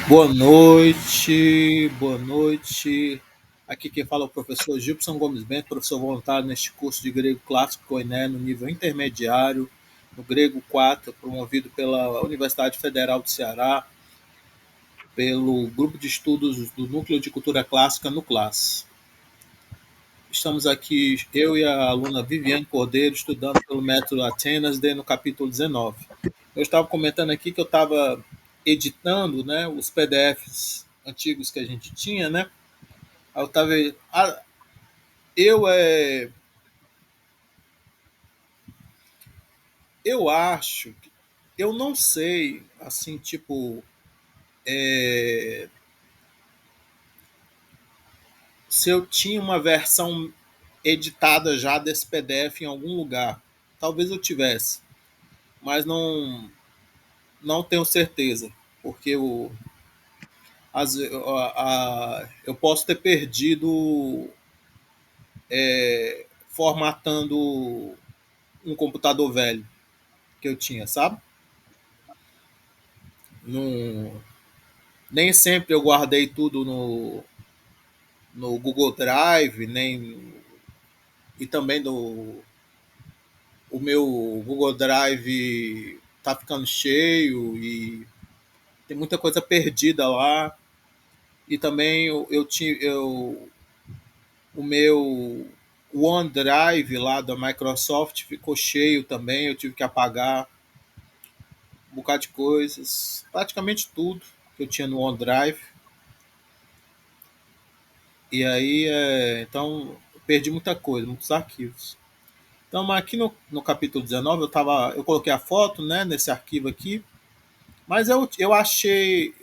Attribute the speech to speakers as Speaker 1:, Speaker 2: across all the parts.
Speaker 1: Boa noite, boa noite. Aqui quem fala é o professor Gilson Gomes Bento, professor voluntário neste curso de grego clássico Koiné, no nível intermediário, no grego 4, promovido pela Universidade Federal do Ceará, pelo grupo de estudos do Núcleo de Cultura Clássica, NUCLAS. Estamos aqui, eu e a aluna Viviane Cordeiro, estudando pelo método Atenas, no capítulo 19. Eu estava comentando aqui que eu estava editando, né, os PDFs antigos que a gente tinha, né? Eu estava, eu eu acho, eu não sei, assim, tipo, se eu tinha uma versão editada já desse PDF em algum lugar. Talvez eu tivesse, mas não tenho certeza, porque eu posso ter perdido formatando um computador velho que eu tinha, sabe? Não, nem sempre eu guardei tudo no Google Drive, nem e também o meu Google Drive tá ficando cheio e tem muita coisa perdida lá. E também o meu OneDrive lá da Microsoft ficou cheio também, eu tive que apagar um bocado de coisas, praticamente tudo que eu tinha no OneDrive. E aí, então, eu perdi muita coisa, muitos arquivos. Então, mas aqui no capítulo 19, eu coloquei a foto, né, nesse arquivo aqui, mas eu achei,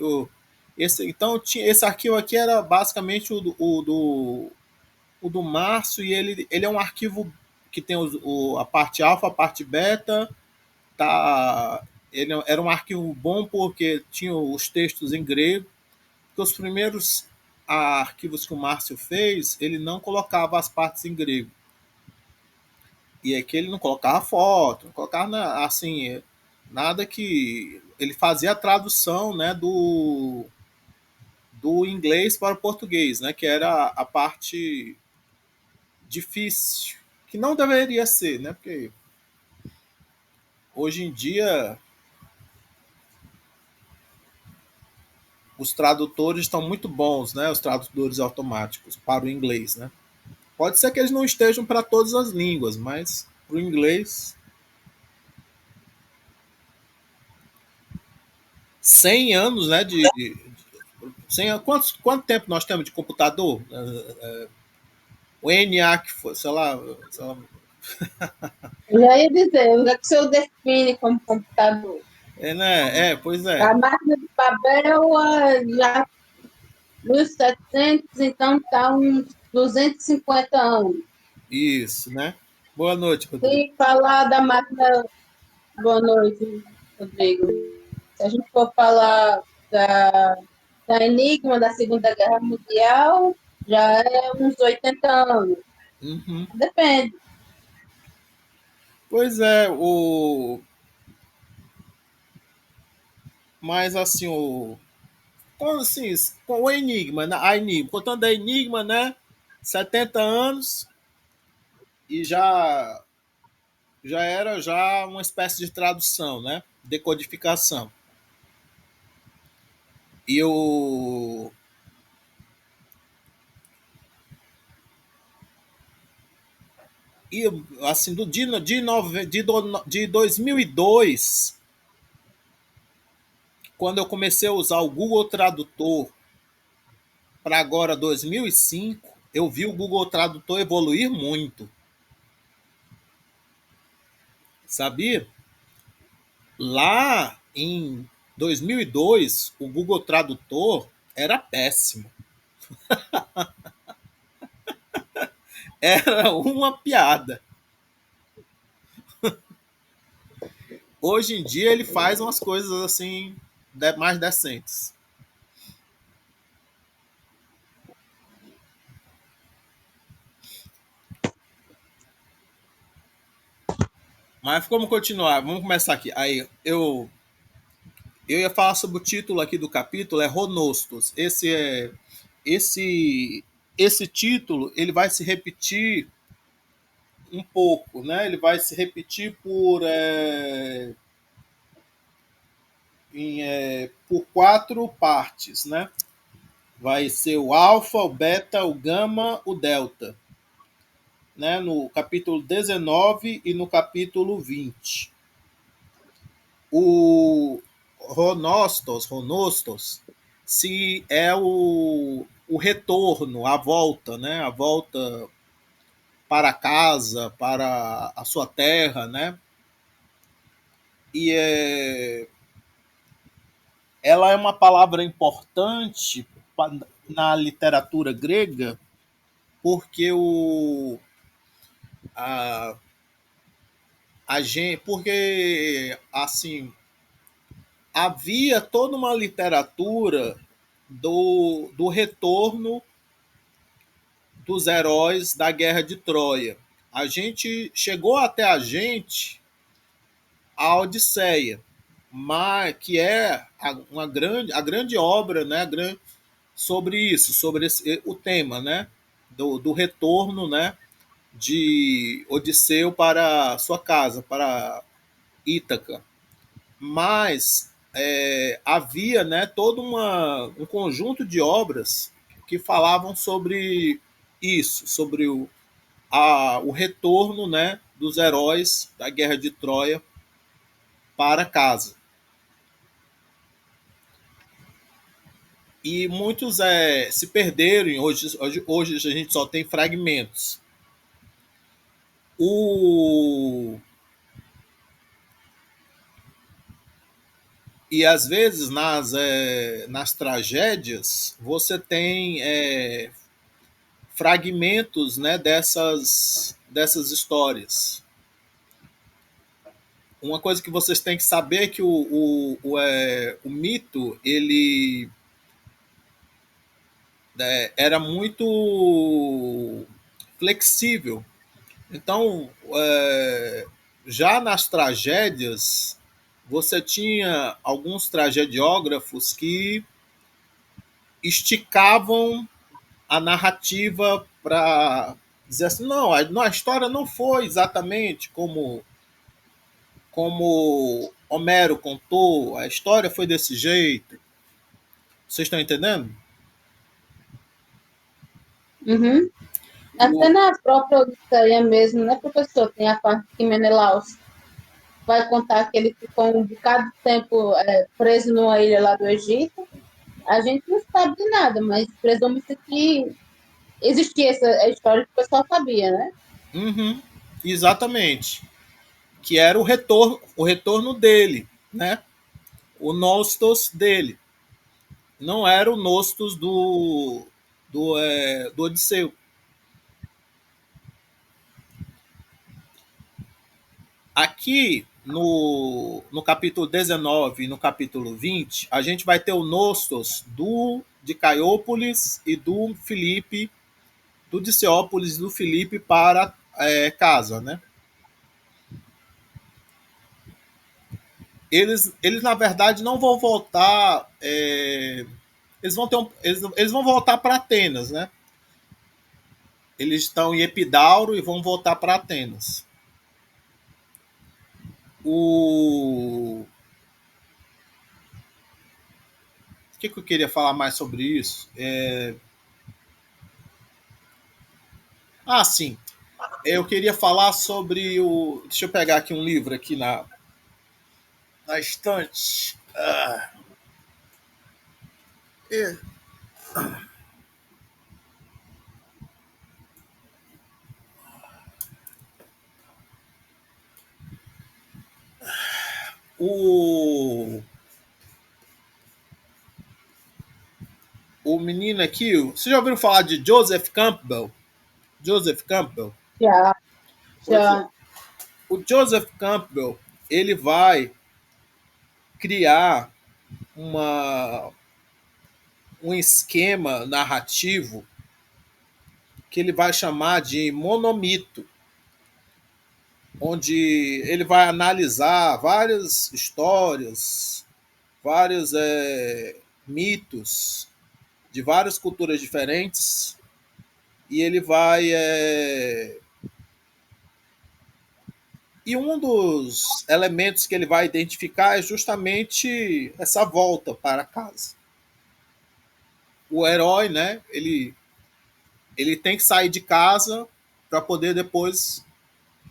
Speaker 1: então, esse arquivo aqui era basicamente o do Márcio, e ele é um arquivo que tem a parte alfa, a parte beta, tá, ele era um arquivo bom porque tinha os textos em grego, porque os primeiros arquivos que o Márcio fez, ele não colocava as partes em grego. E é que ele não colocava foto, não colocava assim, nada que. Ele fazia a tradução, né, do inglês para o português, né, que era a parte difícil, que não deveria ser, né, porque hoje em dia os tradutores estão muito bons, né, os tradutores automáticos para o inglês, né. Pode ser que eles não estejam para todas as línguas, mas para o inglês 100 anos, né, 100, quanto tempo nós temos de computador? O ENIAC, sei lá.
Speaker 2: Eu já ia dizer, onde é que o senhor define como computador?
Speaker 1: Pois é.
Speaker 2: A máquina de Babel já 1700, então está uns 250 anos.
Speaker 1: Isso, né? Boa noite, Rodrigo.
Speaker 2: Se falar da máquina. Boa noite, Rodrigo. Se a gente for falar da Enigma da Segunda Guerra Mundial, já é uns 80 anos.
Speaker 1: Uhum.
Speaker 2: Depende.
Speaker 1: Pois é, mas assim, assim, com o Enigma, né? A Enigma, contando a Enigma, né? 70 anos e já era já uma espécie de tradução, né? Decodificação. E o e assim de 2002, quando eu comecei a usar o Google Tradutor para agora 2005, eu vi o Google Tradutor evoluir muito, sabia? Lá em 2002, o Google Tradutor era péssimo. Era uma piada. Hoje em dia ele faz umas coisas assim mais decentes. Mas vamos continuar, vamos começar aqui. Aí Eu ia falar sobre o título aqui do capítulo, é Ronostos. Esse esse título, ele vai se repetir um pouco, né? Ele vai se repetir por quatro partes, né? Vai ser o alfa, o beta, o gama, o delta, né? No capítulo 19 e no capítulo 20. O Ronostos, se é o retorno, a volta, né? A volta para casa, para a sua terra, né? E ela é uma palavra importante na literatura grega, porque a, porque assim havia toda uma literatura do retorno dos heróis da Guerra de Troia. A gente chegou até a Odisseia, mas que é a grande obra, né, sobre isso, sobre o tema, né, do retorno, né, de Odisseu para sua casa, para Ítaca. Mas havia, né, todo um conjunto de obras que falavam sobre isso, sobre o retorno, né, dos heróis da Guerra de Troia para casa. E muitos se perderam, hoje a gente só tem fragmentos. O, e às vezes nas tragédias você tem fragmentos, né, dessas histórias. Uma coisa que vocês têm que saber é que o mito ele era muito flexível. Então, já nas tragédias, você tinha alguns tragediógrafos que esticavam a narrativa para dizer assim, não, a história não foi exatamente como Homero contou, a história foi desse jeito. Vocês estão entendendo?
Speaker 2: Uhum. Até
Speaker 1: O,
Speaker 2: na própria Odisseia mesmo, né, professor? Tem a parte que Menelaus vai contar que ele ficou um bocado de tempo preso numa ilha lá do Egito. A gente não sabe de nada, mas presume-se que existia essa história que o pessoal sabia, né?
Speaker 1: uhum, exatamente. Que era o retorno dele, né? O nostos dele. Não era o nostos do Odisseu. Aqui no capítulo 19 e no capítulo 20, a gente vai ter o nostos de Caiópolis e do Filipe, do Diceópolis e do Filipe para casa, né? Eles na verdade não vão voltar, eles vão voltar para Atenas, né? Eles estão em Epidauro e vão voltar para Atenas. O que eu queria falar mais sobre isso? Sim. Eu queria falar sobre o. Deixa eu pegar aqui um livro aqui na estante. É, o, o menino aqui, vocês já ouviram falar de Joseph Campbell? Joseph Campbell?
Speaker 2: Já,
Speaker 1: Pois é.
Speaker 2: já.
Speaker 1: O Joseph Campbell, ele vai criar uma, um esquema narrativo que ele vai chamar de monomito, onde ele vai analisar várias histórias, vários mitos de várias culturas diferentes e ele vai e um dos elementos que ele vai identificar é justamente essa volta para casa. O herói, né? Ele tem que sair de casa para poder depois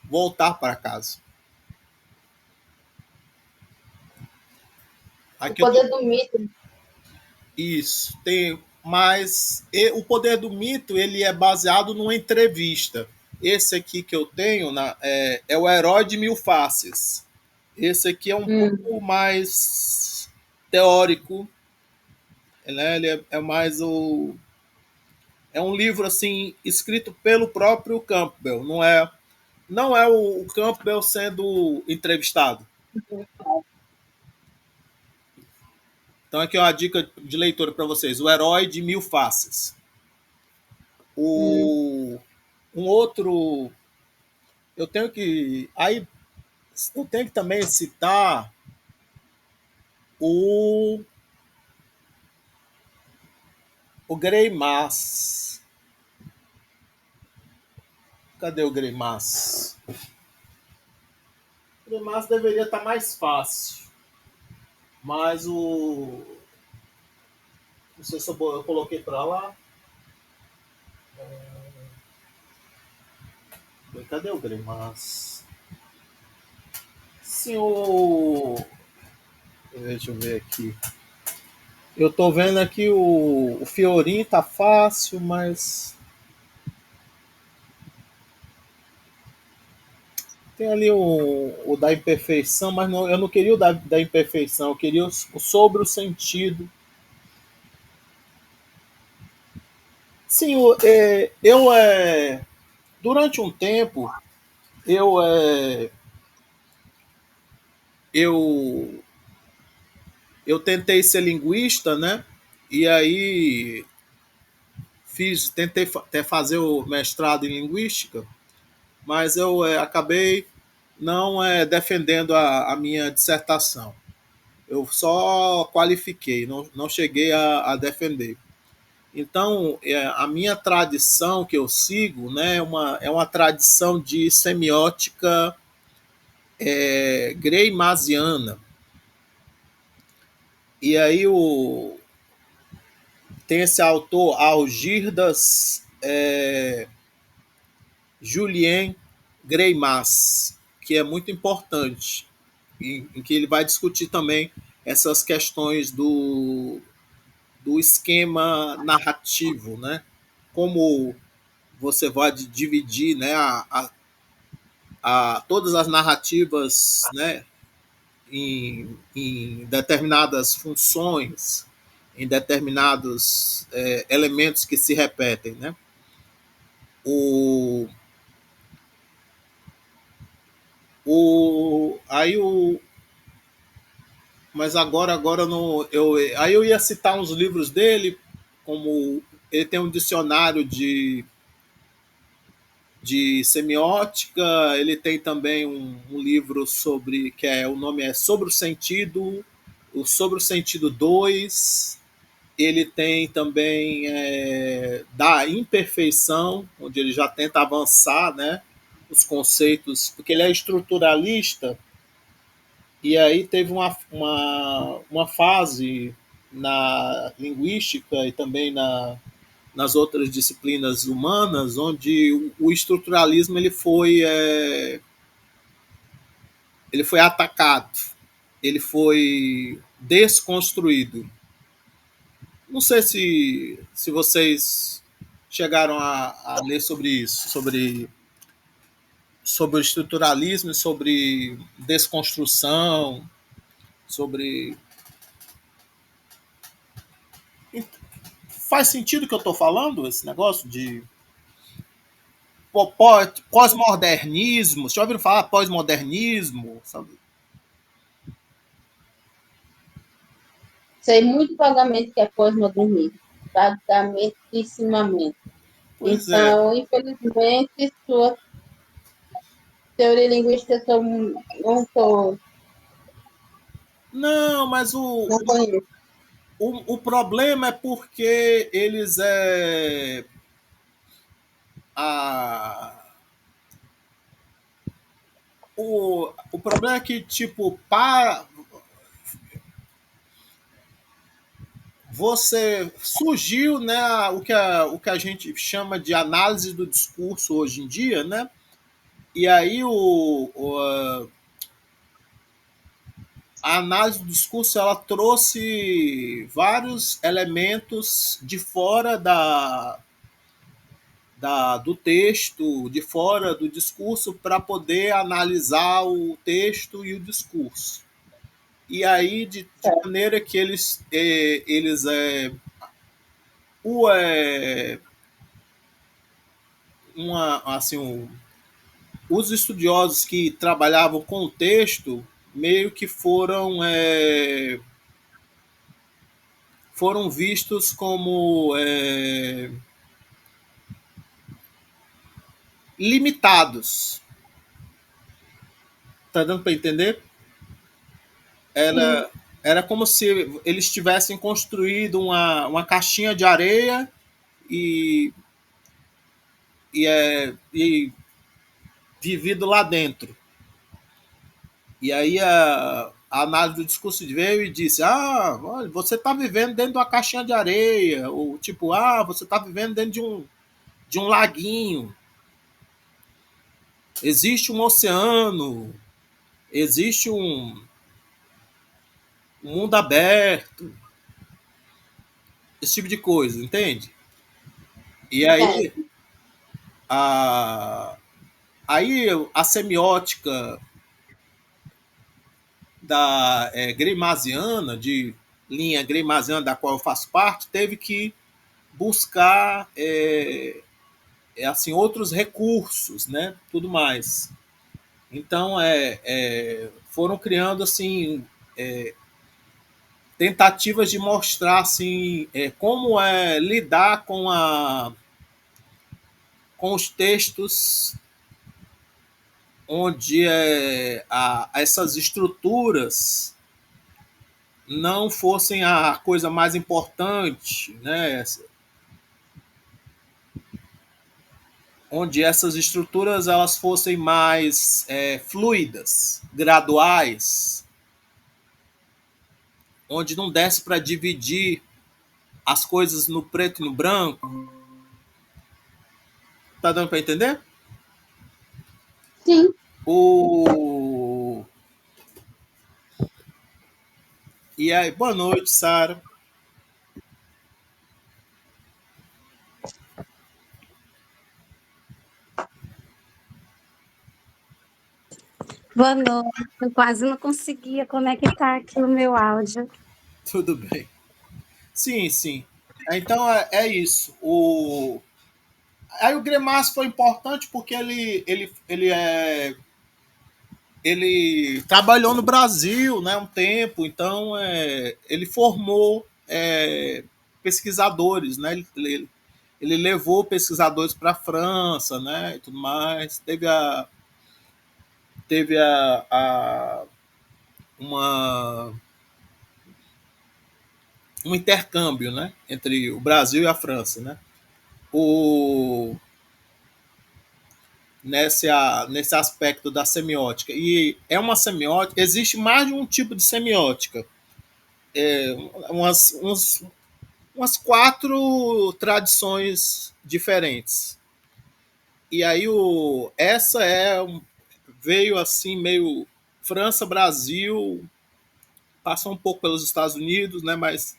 Speaker 1: voltar para casa.
Speaker 2: O
Speaker 1: Aqui eu tô...
Speaker 2: poder do mito.
Speaker 1: Isso, tem, mas o poder do mito ele é baseado numa entrevista. Esse aqui que eu tenho é o Herói de Mil Faces. Esse aqui é um
Speaker 2: Hum,
Speaker 1: pouco mais teórico, né? Ele é mais o é um livro assim escrito pelo próprio Campbell, não é o Campbell sendo entrevistado. Então aqui é uma dica de leitura para vocês, O Herói de Mil Faces.
Speaker 2: hum.
Speaker 1: O um outro eu tenho que aí eu tenho que também citar o Grey Mass. Cadê o Grey Mass? O Grey Mass deveria estar mais fácil, mas o não sei se eu coloquei para lá. Cadê o Grimace? Sim, o. Deixa eu ver aqui. Eu tô vendo aqui o Fiorin tá fácil, mas. Tem ali o da imperfeição, mas não, eu não queria o da imperfeição, eu queria o sobre o sentido. Sim, durante um tempo, eu, eu, eu tentei ser linguista, né? E aí tentei até fazer o mestrado em linguística, mas eu acabei não defendendo a minha dissertação. Eu só qualifiquei, não cheguei a defender. Então, a minha tradição que eu sigo, né, é uma tradição de semiótica greimasiana. E aí tem esse autor, Algirdas Julien Greimas, que é muito importante, em que ele vai discutir também essas questões do esquema narrativo, né? Como você vai dividir, né, todas as narrativas, né, em determinadas funções, em determinados elementos que se repetem, né? O, aí mas agora não, aí eu ia citar uns livros dele, como ele tem um dicionário de semiótica, ele tem também um livro sobre que o nome é Sobre o Sobre o Sentido 2. Ele tem também da imperfeição, onde ele já tenta avançar, né, os conceitos, porque ele é estruturalista. E aí teve uma fase na linguística e também nas outras disciplinas humanas, onde o estruturalismo ele foi atacado, ele foi desconstruído. Não sei se vocês chegaram a ler sobre isso, sobre o estruturalismo, sobre desconstrução, sobre. Faz sentido o que eu estou falando, esse negócio de pós-modernismo? Vocês já ouviram falar pós-modernismo? Sabe?
Speaker 2: Sei muito vagamente que é pós-modernismo. Vagamentissimamente.
Speaker 1: Pois é.
Speaker 2: Então, infelizmente, sua teoria linguística eu não estou
Speaker 1: Não, mas
Speaker 2: Não conheço.
Speaker 1: o problema é porque eles a, o problema é que, tipo, para você surgiu, né, o que a gente chama de análise do discurso hoje em dia, né? E aí a análise do discurso ela trouxe vários elementos de fora do texto, de fora do discurso, para poder analisar o texto e o discurso. E aí, de
Speaker 2: Certo.
Speaker 1: maneira que eles o, assim, os estudiosos que trabalhavam com o texto meio que foram vistos como limitados. Tá dando para entender?
Speaker 2: Sim.
Speaker 1: Era, era como se eles tivessem construído uma caixinha de areia e, e vivido lá dentro. E aí a análise do discurso veio e disse: ah, olha, você está vivendo dentro de uma caixinha de areia, ou tipo, ah, você está vivendo dentro de um laguinho. Existe um oceano, existe um mundo aberto, esse tipo de coisa, entende? E
Speaker 2: É.
Speaker 1: a, aí a semiótica da Greimmasiana, de linha Greimmasiana, da qual eu faço parte, teve que buscar assim outros recursos, né, tudo mais. Então foram criando assim tentativas de mostrar assim como é lidar com os textos onde essas estruturas não fossem a coisa mais importante, né? Onde essas estruturas elas fossem mais fluidas, graduais, onde não desse para dividir as coisas no preto e no branco. Tá dando para entender?
Speaker 2: Sim.
Speaker 1: O... E aí, boa noite, Sara.
Speaker 3: Boa noite. Eu quase não conseguia conectar aqui o meu áudio.
Speaker 1: Tudo bem? Sim, sim. Então é isso. Aí o Gremas foi importante porque ele trabalhou no Brasil, né, um tempo, então ele formou pesquisadores, né? Ele levou pesquisadores para a França, né, e tudo mais. Teve uma, um intercâmbio, né, entre o Brasil e a França, né? O, nesse aspecto da semiótica. E é uma semiótica, existe mais de um tipo de semiótica. É, umas quatro tradições diferentes. E aí essa veio assim meio França, Brasil, passou um pouco pelos Estados Unidos, né? Mas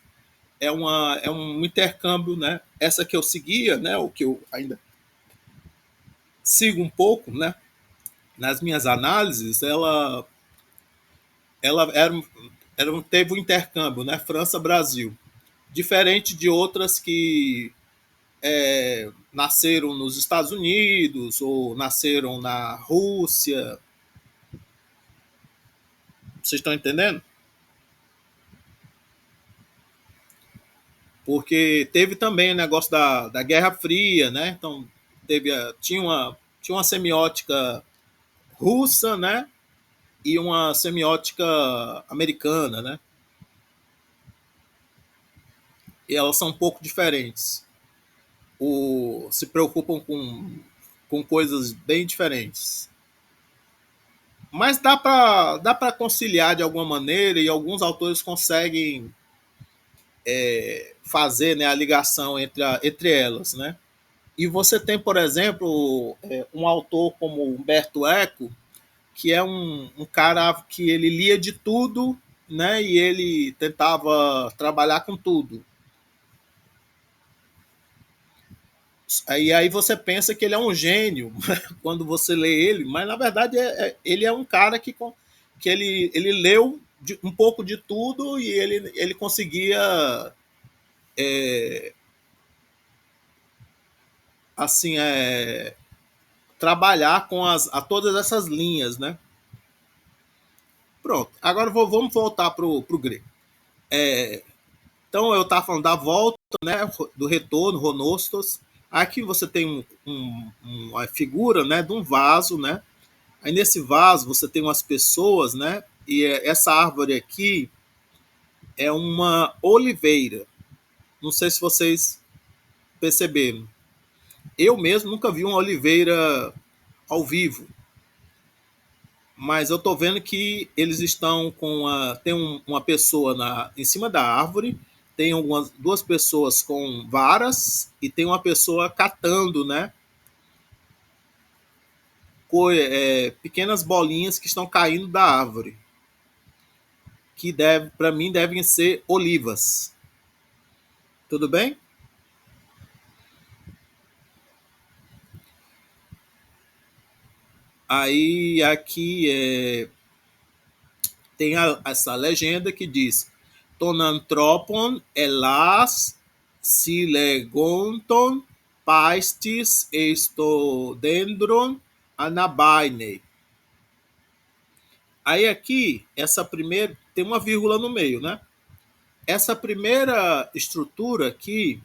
Speaker 1: é um intercâmbio, né? Essa que eu seguia, né? O que eu ainda sigo um pouco, né? Nas minhas análises, ela teve um intercâmbio, né? França, Brasil, diferente de outras que nasceram nos Estados Unidos ou nasceram na Rússia. Vocês estão entendendo? Porque teve também o negócio da Guerra Fria, né? Então tinha uma semiótica russa, né? e uma semiótica americana, né? E elas são um pouco diferentes. Se preocupam com coisas bem diferentes. Mas dá para conciliar de alguma maneira e alguns autores conseguem fazer, né, a ligação entre elas, né? E você tem, por exemplo, um autor como Humberto Eco, que é um cara que ele lia de tudo, né? E ele tentava trabalhar com tudo. Aí você pensa que ele é um gênio quando você lê ele, mas na verdade ele é um cara que ele leu um pouco de tudo e ele conseguia assim trabalhar com todas essas linhas, né? Pronto. Agora vamos voltar pro grego. Então eu estava falando da volta, né? Do retorno, Ronostos. Aqui você tem uma figura, né? De um vaso, né? Aí nesse vaso você tem umas pessoas, né? E essa árvore aqui é uma oliveira. Não sei se vocês perceberam. Eu mesmo nunca vi uma oliveira ao vivo, mas eu tô vendo que eles estão tem uma pessoa em cima da árvore, tem duas pessoas com varas e tem uma pessoa catando, né? Pequenas bolinhas que estão caindo da árvore, que para mim devem ser olivas. Tudo bem? Aí aqui tem essa legenda que diz: Tonantropon elas silegonton paistis estodendron anabaine. Aí aqui, essa primeira, tem uma vírgula no meio, né? Essa primeira estrutura aqui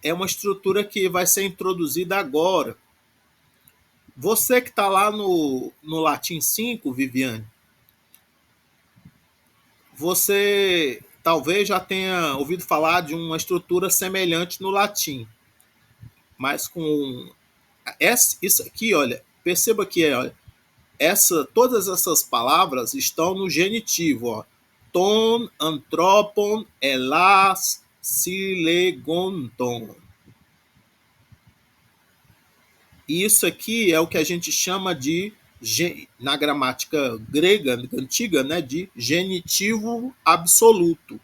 Speaker 1: é uma estrutura que vai ser introduzida agora. Você que está lá no Latim 5, Viviane, você talvez já tenha ouvido falar de uma estrutura semelhante no latim, mas com isso aqui, olha, perceba que olha, todas essas palavras estão no genitivo, ó. Ton, antropon, elas, silegonton. Isso aqui é o que a gente chama de, na gramática grega antiga, né, de genitivo absoluto.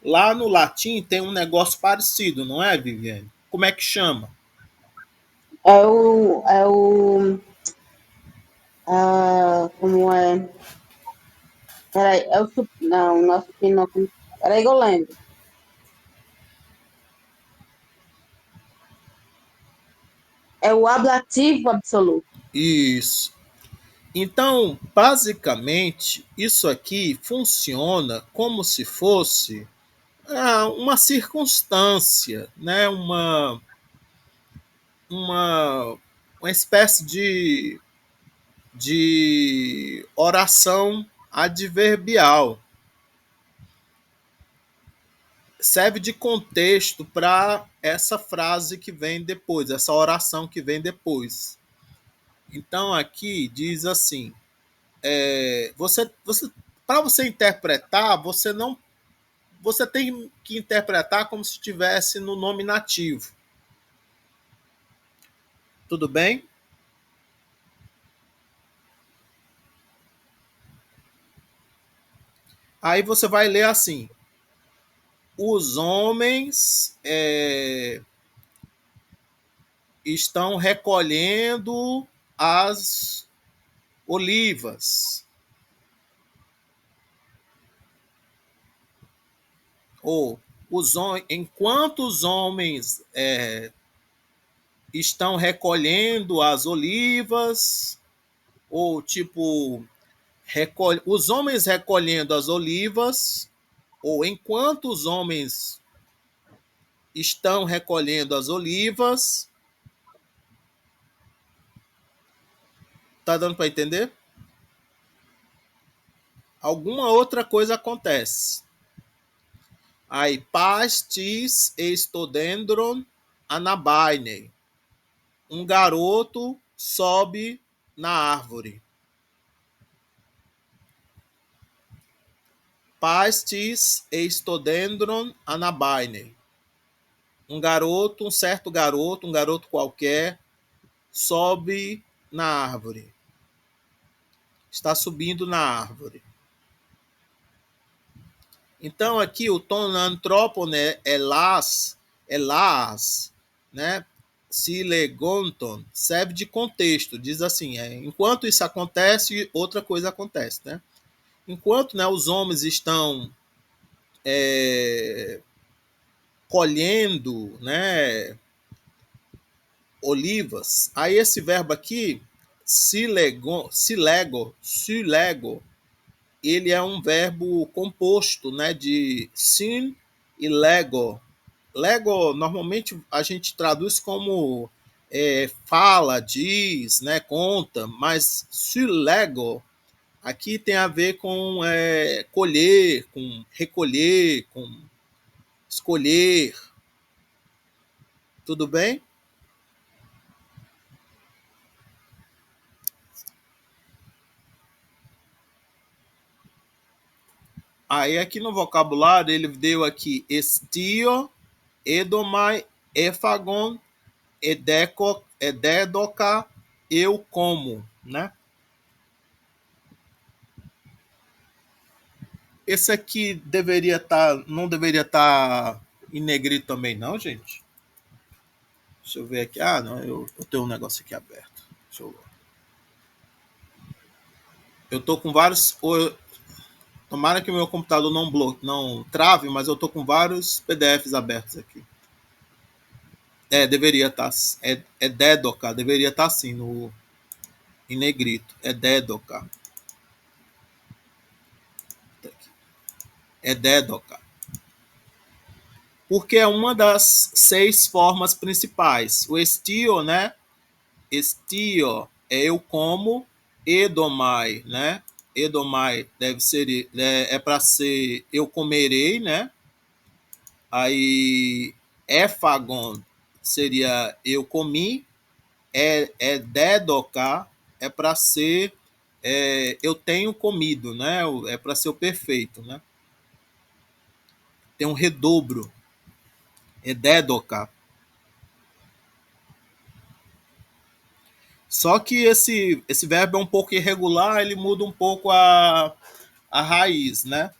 Speaker 1: Lá no latim tem um negócio parecido, não é, Viviane? Como é que chama?
Speaker 2: Como é? Peraí, não, nosso não. Peraí que eu lembro. É o ablativo absoluto.
Speaker 1: Isso. Então, basicamente, isso aqui funciona como se fosse uma circunstância, né? Uma espécie de oração adverbial. Serve de contexto para essa frase que vem depois, essa oração que vem depois. Então aqui diz assim: para você interpretar, você tem que interpretar como se estivesse no nominativo. Tudo bem? Aí você vai ler assim: os homens estão recolhendo as olivas. Ou enquanto os homens estão recolhendo as olivas, ou tipo, os homens recolhendo as olivas, ou enquanto os homens estão recolhendo as olivas. Tá dando para entender? Alguma outra coisa acontece. Aí, pastis estodendron anabaine. Um garoto sobe na árvore. Pastis estodendron anabaine. Um garoto, um garoto qualquer, sobe na árvore. Está subindo na árvore. Então, aqui o tom antrópone é las, né? Se legonton, serve de contexto. Diz assim, enquanto isso acontece, outra coisa acontece, né? Enquanto, né, os homens estão colhendo, né, olivas, aí esse verbo aqui, silego, ele é um verbo composto, né, de sin e lego. Lego, normalmente a gente traduz como fala, diz, né, conta, mas silego aqui tem a ver com colher, com recolher, com escolher. Tudo bem? Aí aqui no vocabulário ele deu aqui estio, edomai, efagon, ededoca, eu como, né? Esse aqui deveria estar, não deveria estar em negrito também não, gente? Deixa eu ver aqui. Ah, não, eu tenho um negócio aqui aberto. Deixa eu ver. Eu tô com vários. Tomara que o meu computador não trave, mas eu tô com vários PDFs abertos aqui. Deveria estar. É Dedoca, deveria estar assim em negrito. É Dedoca. É Dedoca. Porque é uma das 6 formas principais. O estio, né? Estio é eu como, edomai, né? Edomai deve ser para ser eu comerei, né? Aí efagon seria eu comi, dedoka é para ser eu tenho comido, né? É para ser o perfeito, né? Tem um redobro, é dedoka. Só que esse verbo é um pouco irregular, ele muda um pouco a raiz, né?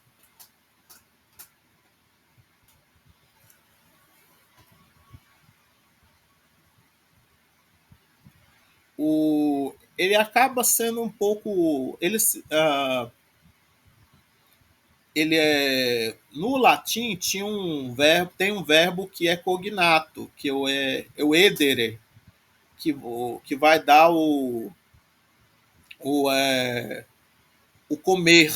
Speaker 1: Ele acaba sendo um pouco. Ele é. No latim tem um verbo que é cognato, que é o edere, que vai dar o, é, o comer.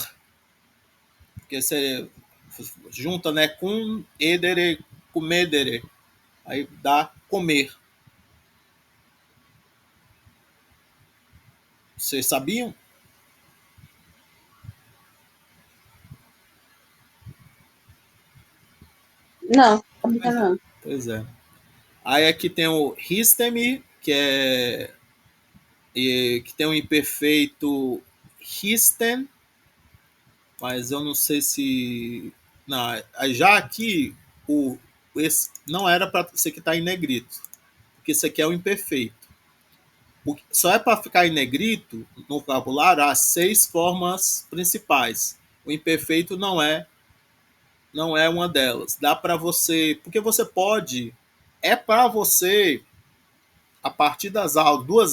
Speaker 1: Que você junta, né, com edere, comedere. Aí dá comer. Vocês sabiam?
Speaker 2: Não, ainda não.
Speaker 1: Pois é. Aí aqui tem o histemi, que tem um imperfeito histen, mas eu não sei se. Não, já aqui, esse não era para você que está em negrito, porque isso aqui é o imperfeito. Só é para ficar em negrito no vocabulário as 6 formas principais. O imperfeito não é uma delas. Dá para você, porque você pode, é para você a partir das aulas,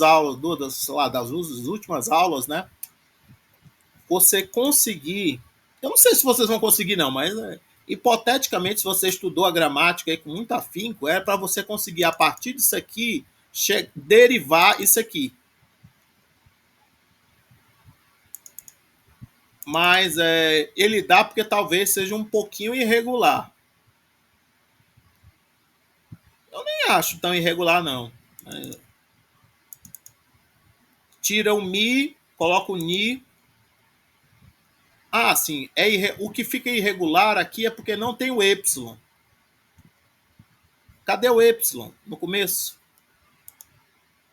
Speaker 1: sei lá, das últimas aulas, né? Você conseguir. Eu não sei se vocês vão conseguir, não, mas hipoteticamente, se você estudou a gramática aí com muito afinco, é para você conseguir, a partir disso aqui, derivar isso aqui. Mas ele dá porque talvez seja um pouquinho irregular. Eu nem acho tão irregular, não. tira o mi, coloca o ni. Ah, sim. O que fica irregular aqui é porque não tem o Y. Cadê o Y no começo?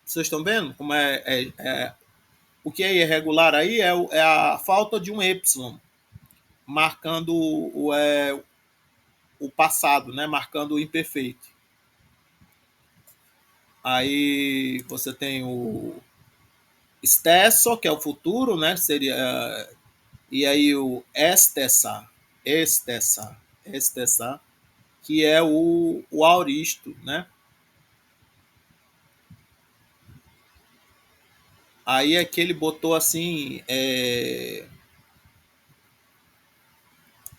Speaker 1: Vocês estão vendo como o que é irregular aí é a falta de um Y, marcando o passado, né? Marcando o imperfeito. Aí você tem o stesso, que é o futuro, né? Seria, e aí o estessa, que é o auristo, né? Aí é que ele botou assim,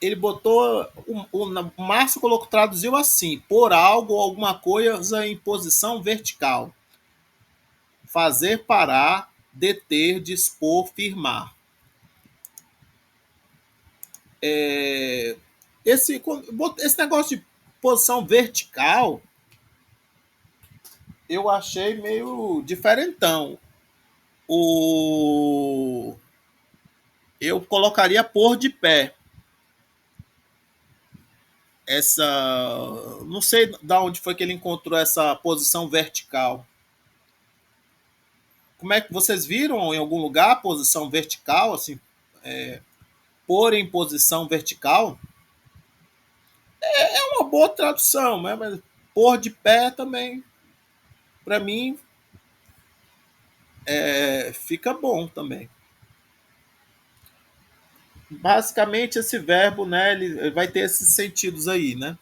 Speaker 1: ele botou, o Márcio colocou, traduziu assim: por algo ou alguma coisa em posição vertical, fazer, parar, deter, dispor, firmar. Esse negócio de posição vertical eu achei meio diferentão. Eu colocaria pôr de pé. Não sei de onde foi que ele encontrou essa posição vertical. Como é que vocês viram em algum lugar a posição vertical, assim, pôr em posição vertical? É uma boa tradução, né? Mas pôr de pé também, para mim, fica bom também. Basicamente esse verbo, né, ele vai ter esses sentidos aí, né?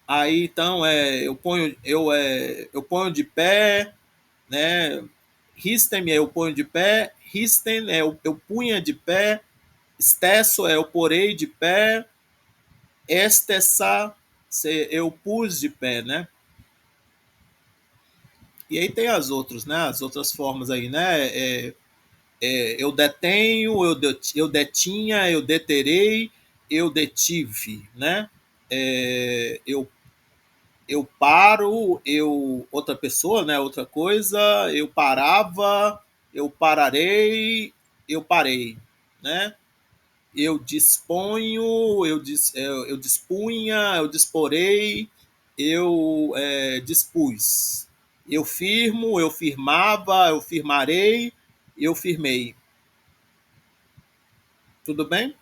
Speaker 1: Aí então eu ponho de pé, né? Ristem é eu ponho de pé, ristem é eu punha de pé, estesso é eu porei de pé, estessa eu pus de pé, né? E aí tem as outras, né? As outras formas aí, né? Eu detenho, eu detinha, eu deterei, eu detive, né? Eu paro, outra pessoa, né? Outra coisa, eu parava, eu pararei, eu parei, né? Eu disponho, eu dispunha, eu disporei, eu dispus. Eu firmo, eu firmava, eu firmarei, eu firmei. Tudo bem?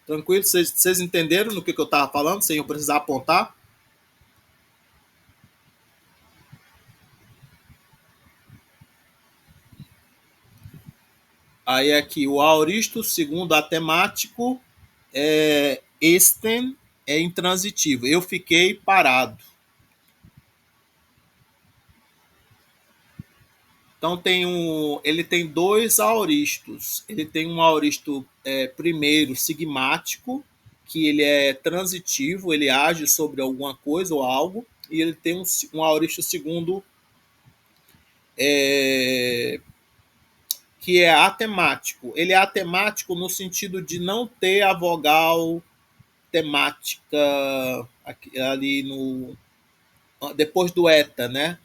Speaker 1: Tranquilo? Vocês entenderam no que eu estava falando, sem eu precisar apontar? Aí aqui, o aoristo, segundo a temático, esten é intransitivo. Eu fiquei parado. Então ele tem dois aoristos. Ele tem um aoristo primeiro sigmático, que ele é transitivo, ele age sobre alguma coisa ou algo, e ele tem um aoristo segundo que é atemático. Ele é atemático no sentido de não ter a vogal temática ali no depois do eta, né?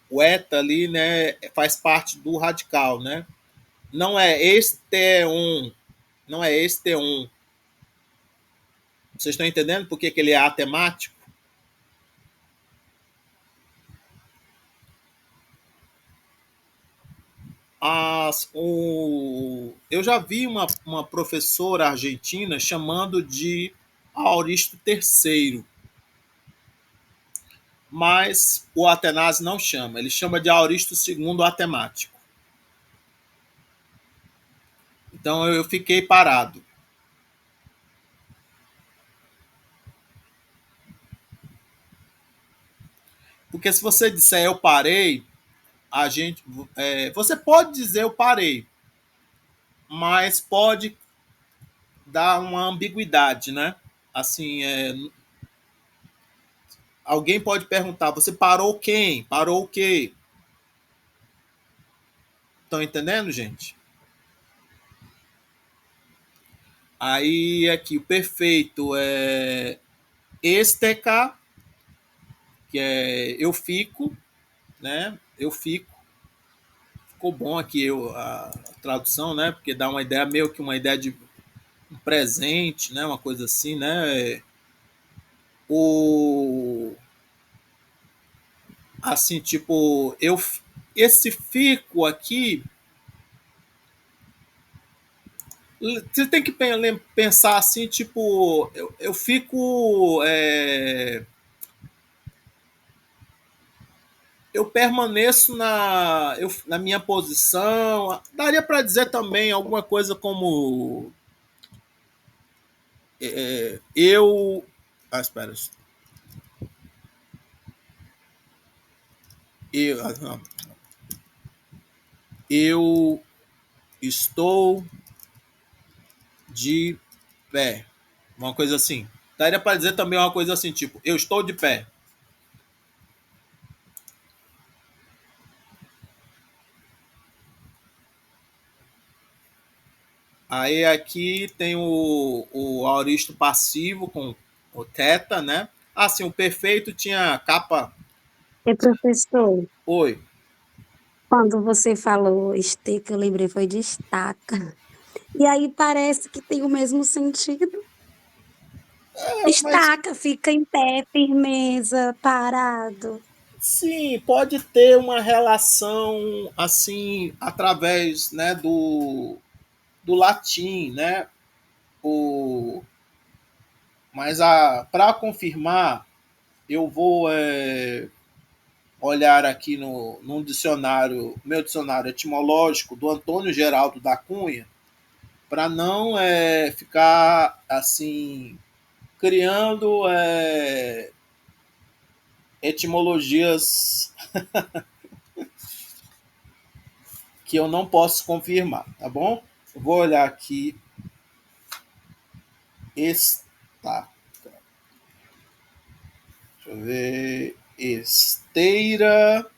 Speaker 1: O eta ali, né, faz parte do radical, né? Não é este um, não é este um. Vocês estão entendendo por que ele é atemático? Eu já vi uma professora argentina chamando de aoristo terceiro, mas o Atenásia não chama, ele chama de aoristo segundo atemático. Então eu fiquei parado. Porque se você disser eu parei, você pode dizer eu parei, mas pode dar uma ambiguidade, né? Assim, alguém pode perguntar, você parou quem? Parou o quê? Estão entendendo, gente? Aí aqui o perfeito é esteca, que é eu fico, né? Eu fico. Ficou bom aqui a tradução, né? Porque dá uma ideia, meio que uma ideia de um presente, né? Uma coisa assim, né? O assim, tipo, esse fico aqui, você tem que pensar assim, tipo, eu fico eu permaneço na minha posição. Daria para dizer também alguma coisa como eu. Ah, espera. Não. Eu estou de pé. Uma coisa assim. Daria para dizer também uma coisa assim, tipo, eu estou de pé. Aí aqui tem o aoristo passivo com o teta, né? Assim, o perfeito tinha capa.
Speaker 3: E professor,
Speaker 1: Oi.
Speaker 3: quando você falou esteca, eu lembrei foi de estaca. E aí parece que tem o mesmo sentido.
Speaker 1: Mas
Speaker 3: Estaca, fica em pé, firmeza, parado.
Speaker 1: sim, pode ter uma relação assim através, né, do latim, né? O, mas para confirmar, eu vou olhar aqui no dicionário, meu dicionário etimológico do Antônio Geraldo da Cunha, para não ficar assim criando etimologias que eu não posso confirmar, tá bom? Eu vou olhar aqui esta, deixa eu ver, esteira,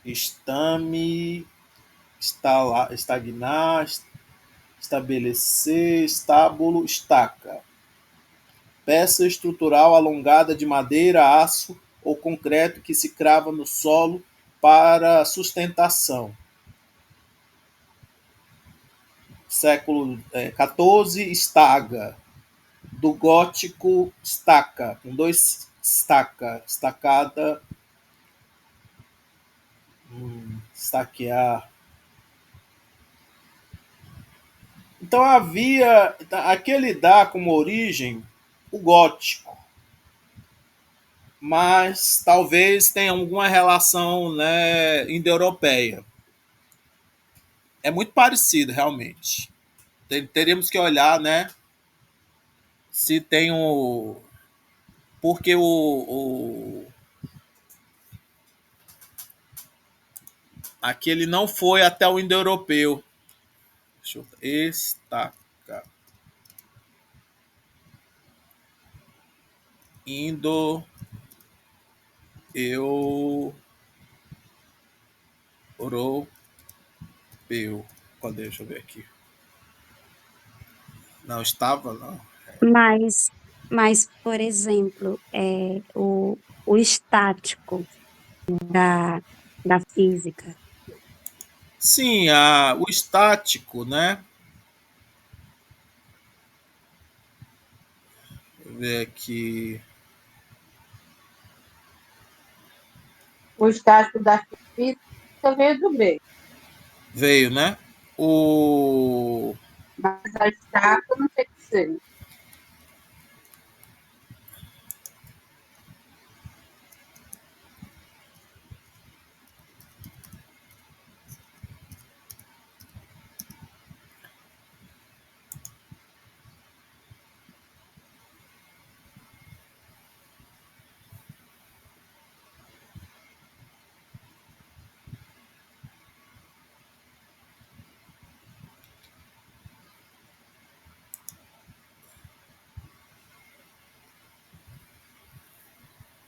Speaker 1: estame, estagnar, estabelecer, estábulo, estaca. Peça estrutural alongada de madeira, aço ou concreto que se crava no solo para sustentação. Século XIV, estaga. Do gótico, estaca, com dois estaca, estacada, estaquear. Então havia, aquele dá como origem o gótico, mas talvez tenha alguma relação, né, indo-europeia. É muito parecido, realmente. Teríamos que olhar, né, se tem o... Porque aquele não foi até o indo-europeu. Deixa eu... Estaca. Indo-europeu. Cadê? Deixa eu ver aqui. Não estava, não.
Speaker 3: Mas, mas por exemplo, o estático da, da física.
Speaker 1: Sim, o estático, né? Deixa eu ver aqui.
Speaker 2: O estático da física veio do grego,
Speaker 1: Veio, né? O
Speaker 2: mas a estátua não sei o que ser.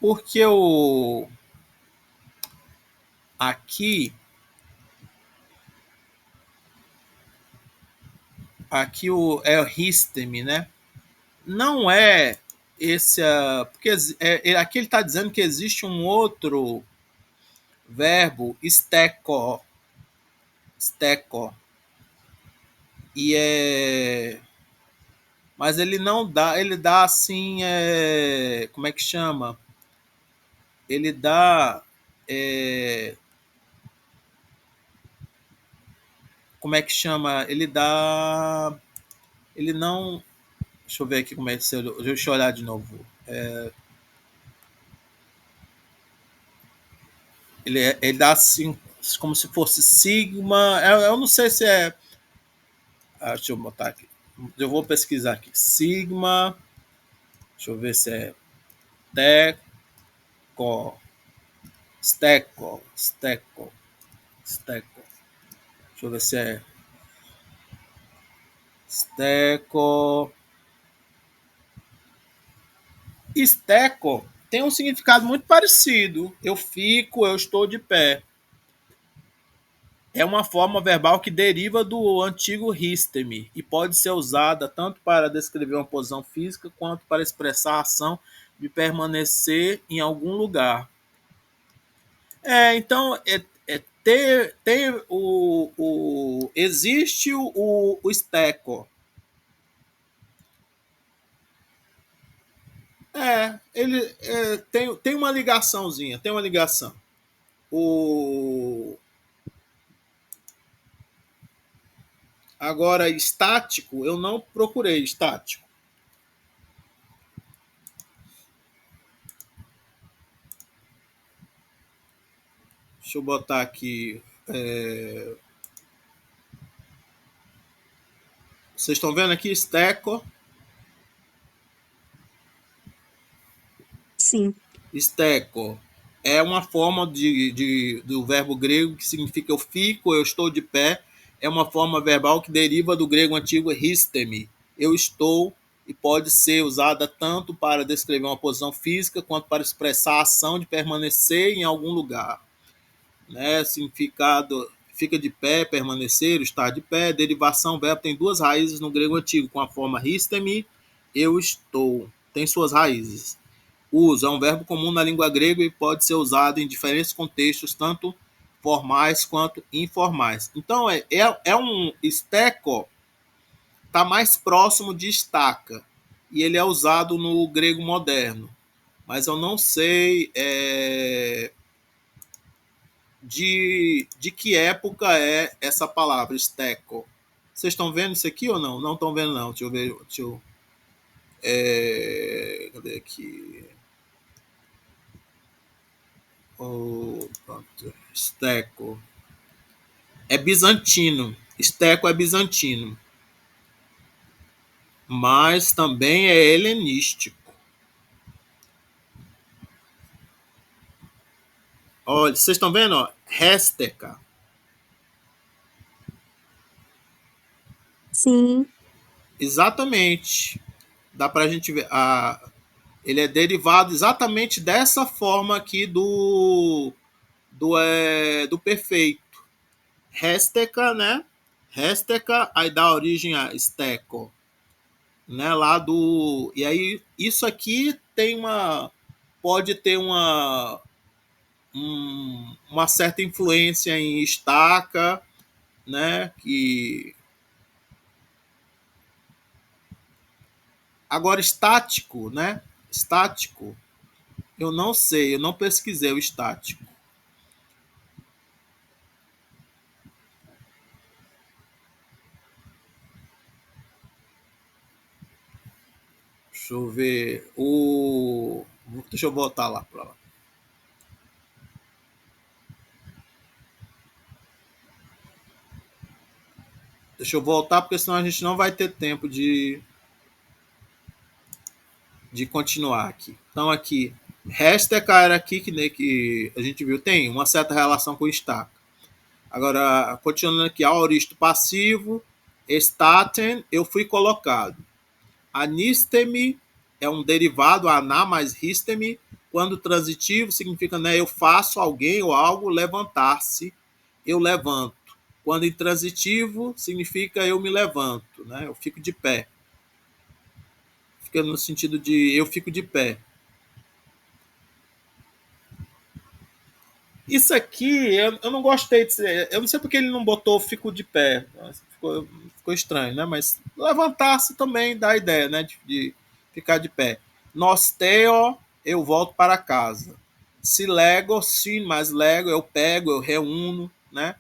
Speaker 1: porque o aqui o é o histemi, né? não é esse. Porque aqui ele está dizendo que existe um outro verbo, steco. Steco. E é. Mas ele não dá. Ele dá assim. Como é que chama? Ele dá. Como é que chama? Ele dá. Ele não. Deixa eu ver aqui como é que. Deixa eu olhar de novo. Ele dá assim, como se fosse sigma. Eu não sei se é. Deixa eu botar aqui. Eu vou pesquisar aqui. Sigma. Deixa eu ver se é teco. Steco. Steco. Steco. Deixa eu ver se é. Steco. Steco tem um significado muito parecido. Eu fico, eu estou de pé. É uma forma verbal que deriva do antigo ristemi e pode ser usada tanto para descrever uma posição física quanto para expressar a ação de permanecer em algum lugar. Então, existe o steco. Ele tem uma ligaçãozinha, tem uma ligação. Agora, estático, eu não procurei estático. Deixa eu botar aqui. Vocês estão vendo aqui? Steco.
Speaker 3: Sim.
Speaker 1: Steco é uma forma do verbo grego que significa eu fico, eu estou de pé. É uma forma verbal que deriva do grego antigo ristemi. Eu estou, e pode ser usada tanto para descrever uma posição física quanto para expressar a ação de permanecer em algum lugar. Né? Significado: fica de pé, permanecer, estar de pé. Derivação: verbo tem duas raízes no grego antigo, com a forma ristemi, eu estou. Tem suas raízes. Uso é um verbo comum na língua grega e pode ser usado em diferentes contextos, tanto formais quanto informais. Então, um steco, está mais próximo de estaca, e ele é usado no grego moderno. Mas eu não sei de que época é essa palavra, steco. Vocês estão vendo isso aqui ou não? Não estão vendo, não. Deixa eu ver. Cadê aqui? Pronto. Steco. É bizantino. Steco é bizantino. Mas também é helenístico. Olha, vocês estão vendo? Ó? Résteca.
Speaker 3: Sim.
Speaker 1: Exatamente. Dá pra gente ver. Ele é derivado exatamente dessa forma aqui do perfeito. Résteca, né? Résteca, aí dá origem a steco. Né? Lá do. E aí, isso aqui pode ter uma certa influência em estaca, né? Agora, estático, né? Estático, eu não sei, eu não pesquisei o estático. Deixa eu ver. Deixa eu voltar lá para lá. Deixa eu voltar, porque senão a gente não vai ter tempo de continuar aqui. Então, aqui, Résteca era aqui que a gente viu, tem uma certa relação com estaca. Agora, continuando aqui, aoristo passivo, staten, eu fui colocado. Anistemi é um derivado, aná mais ristemi, quando transitivo significa, né, eu faço alguém ou algo levantar-se, eu levanto. Quando intransitivo significa eu me levanto, né, eu fico de pé. fica no sentido de eu fico de pé. Isso aqui, eu não gostei de ser. Eu não sei porque ele não botou fico de pé. Ficou estranho, né? Mas levantar-se também dá a ideia, né? De ficar de pé. Nosteo, eu volto para casa. Se lego, sim, mas lego, eu pego, eu reúno, né?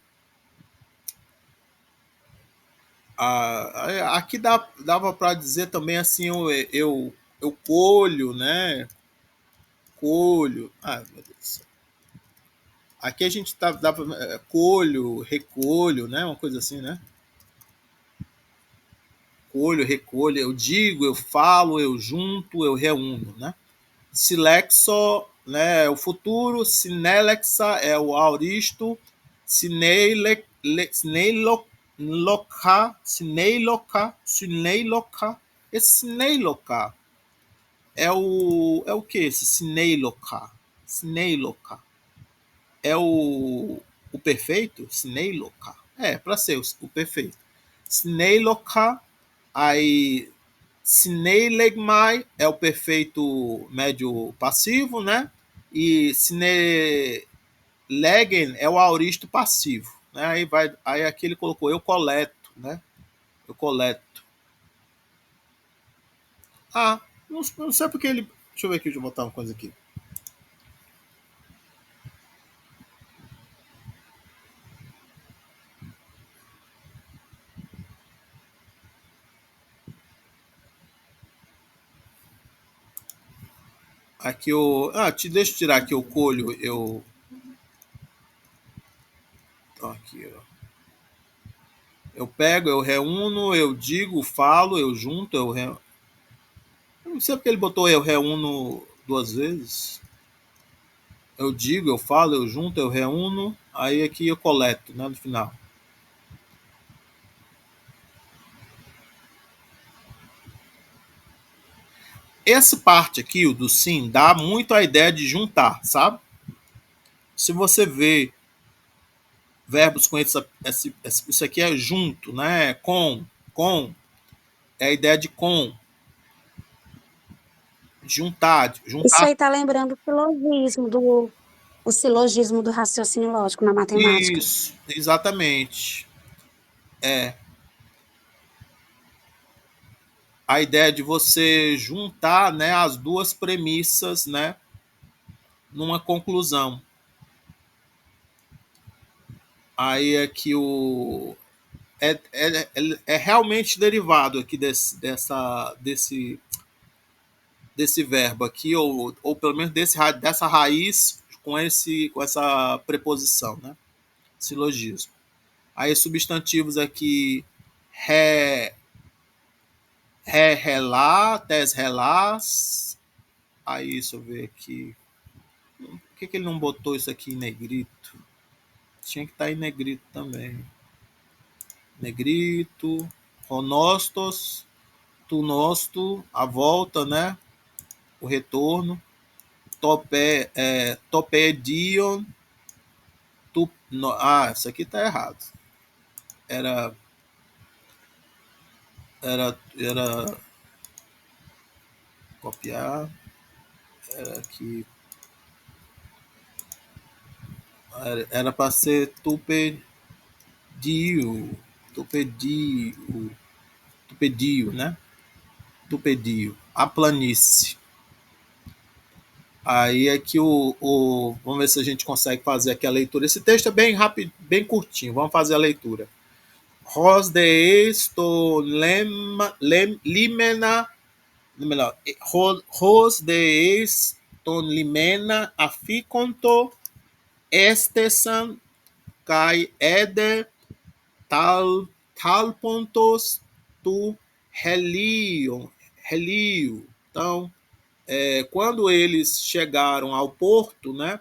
Speaker 1: Aqui dava para dizer também assim, eu colho, né? Colho. Ah, meu Deus do céu. Aqui a gente dá pra, colho, recolho, né? Uma coisa assim, né? Colho, recolho, eu digo, eu falo, eu junto, eu reúno, né? Silexo, né, é o futuro, sinelexa é o auristo, sineiloca, esse sineiloca é o que esse sineiloca? Sineiloca é o perfeito? Sineiloca. É, para ser o perfeito. Sineiloca, aí Sineilegmai é o perfeito médio passivo, né? E Sinelegen é o auristo passivo. Né? Aí aqui ele colocou eu coleto, né? Eu coleto. Ah, não sei porque ele. Deixa eu ver aqui, deixa eu botar uma coisa aqui. Aqui o. Deixa eu tirar aqui o colho. Aqui, ó. Eu pego, eu reúno, eu digo, falo, eu junto, eu não sei porque ele botou eu reúno duas vezes. Eu digo, eu falo, eu junto, eu reúno, aí aqui eu coleto, né, no final. Essa parte aqui, o do sim, dá muito a ideia de juntar, sabe? Se você vê verbos com isso aqui é junto, né? Com, é a ideia de com,
Speaker 3: Isso
Speaker 1: juntar.
Speaker 3: aí está lembrando o silogismo do raciocínio lógico na matemática.
Speaker 1: Isso, exatamente. É a ideia de você juntar, né, as duas premissas, né, numa conclusão. Aí é que é realmente derivado aqui desse verbo aqui, ou pelo menos dessa raiz com essa preposição, né? Silogismo. Aí substantivos aqui, re, relá, tes relás. Aí, deixa eu ver aqui. Por que ele não botou isso aqui em negrito? Tinha que estar em negrito também. Negrito, honostos, tu nosto, a volta, né? O retorno. Topedion. Isso aqui tá errado. Era. Era. Copiar. Era aqui. Era para ser tupediu. Tupediu. Tupedio, né? Tupedio. A planície. Aí é que vamos ver se a gente consegue fazer aqui a leitura. Esse texto é bem rápido, bem curtinho. Vamos fazer a leitura. Ros de esto limena, melhor, ros de esto limena aficonto estesan kai ede tal pontos tu helio. Então, quando eles chegaram ao porto, né,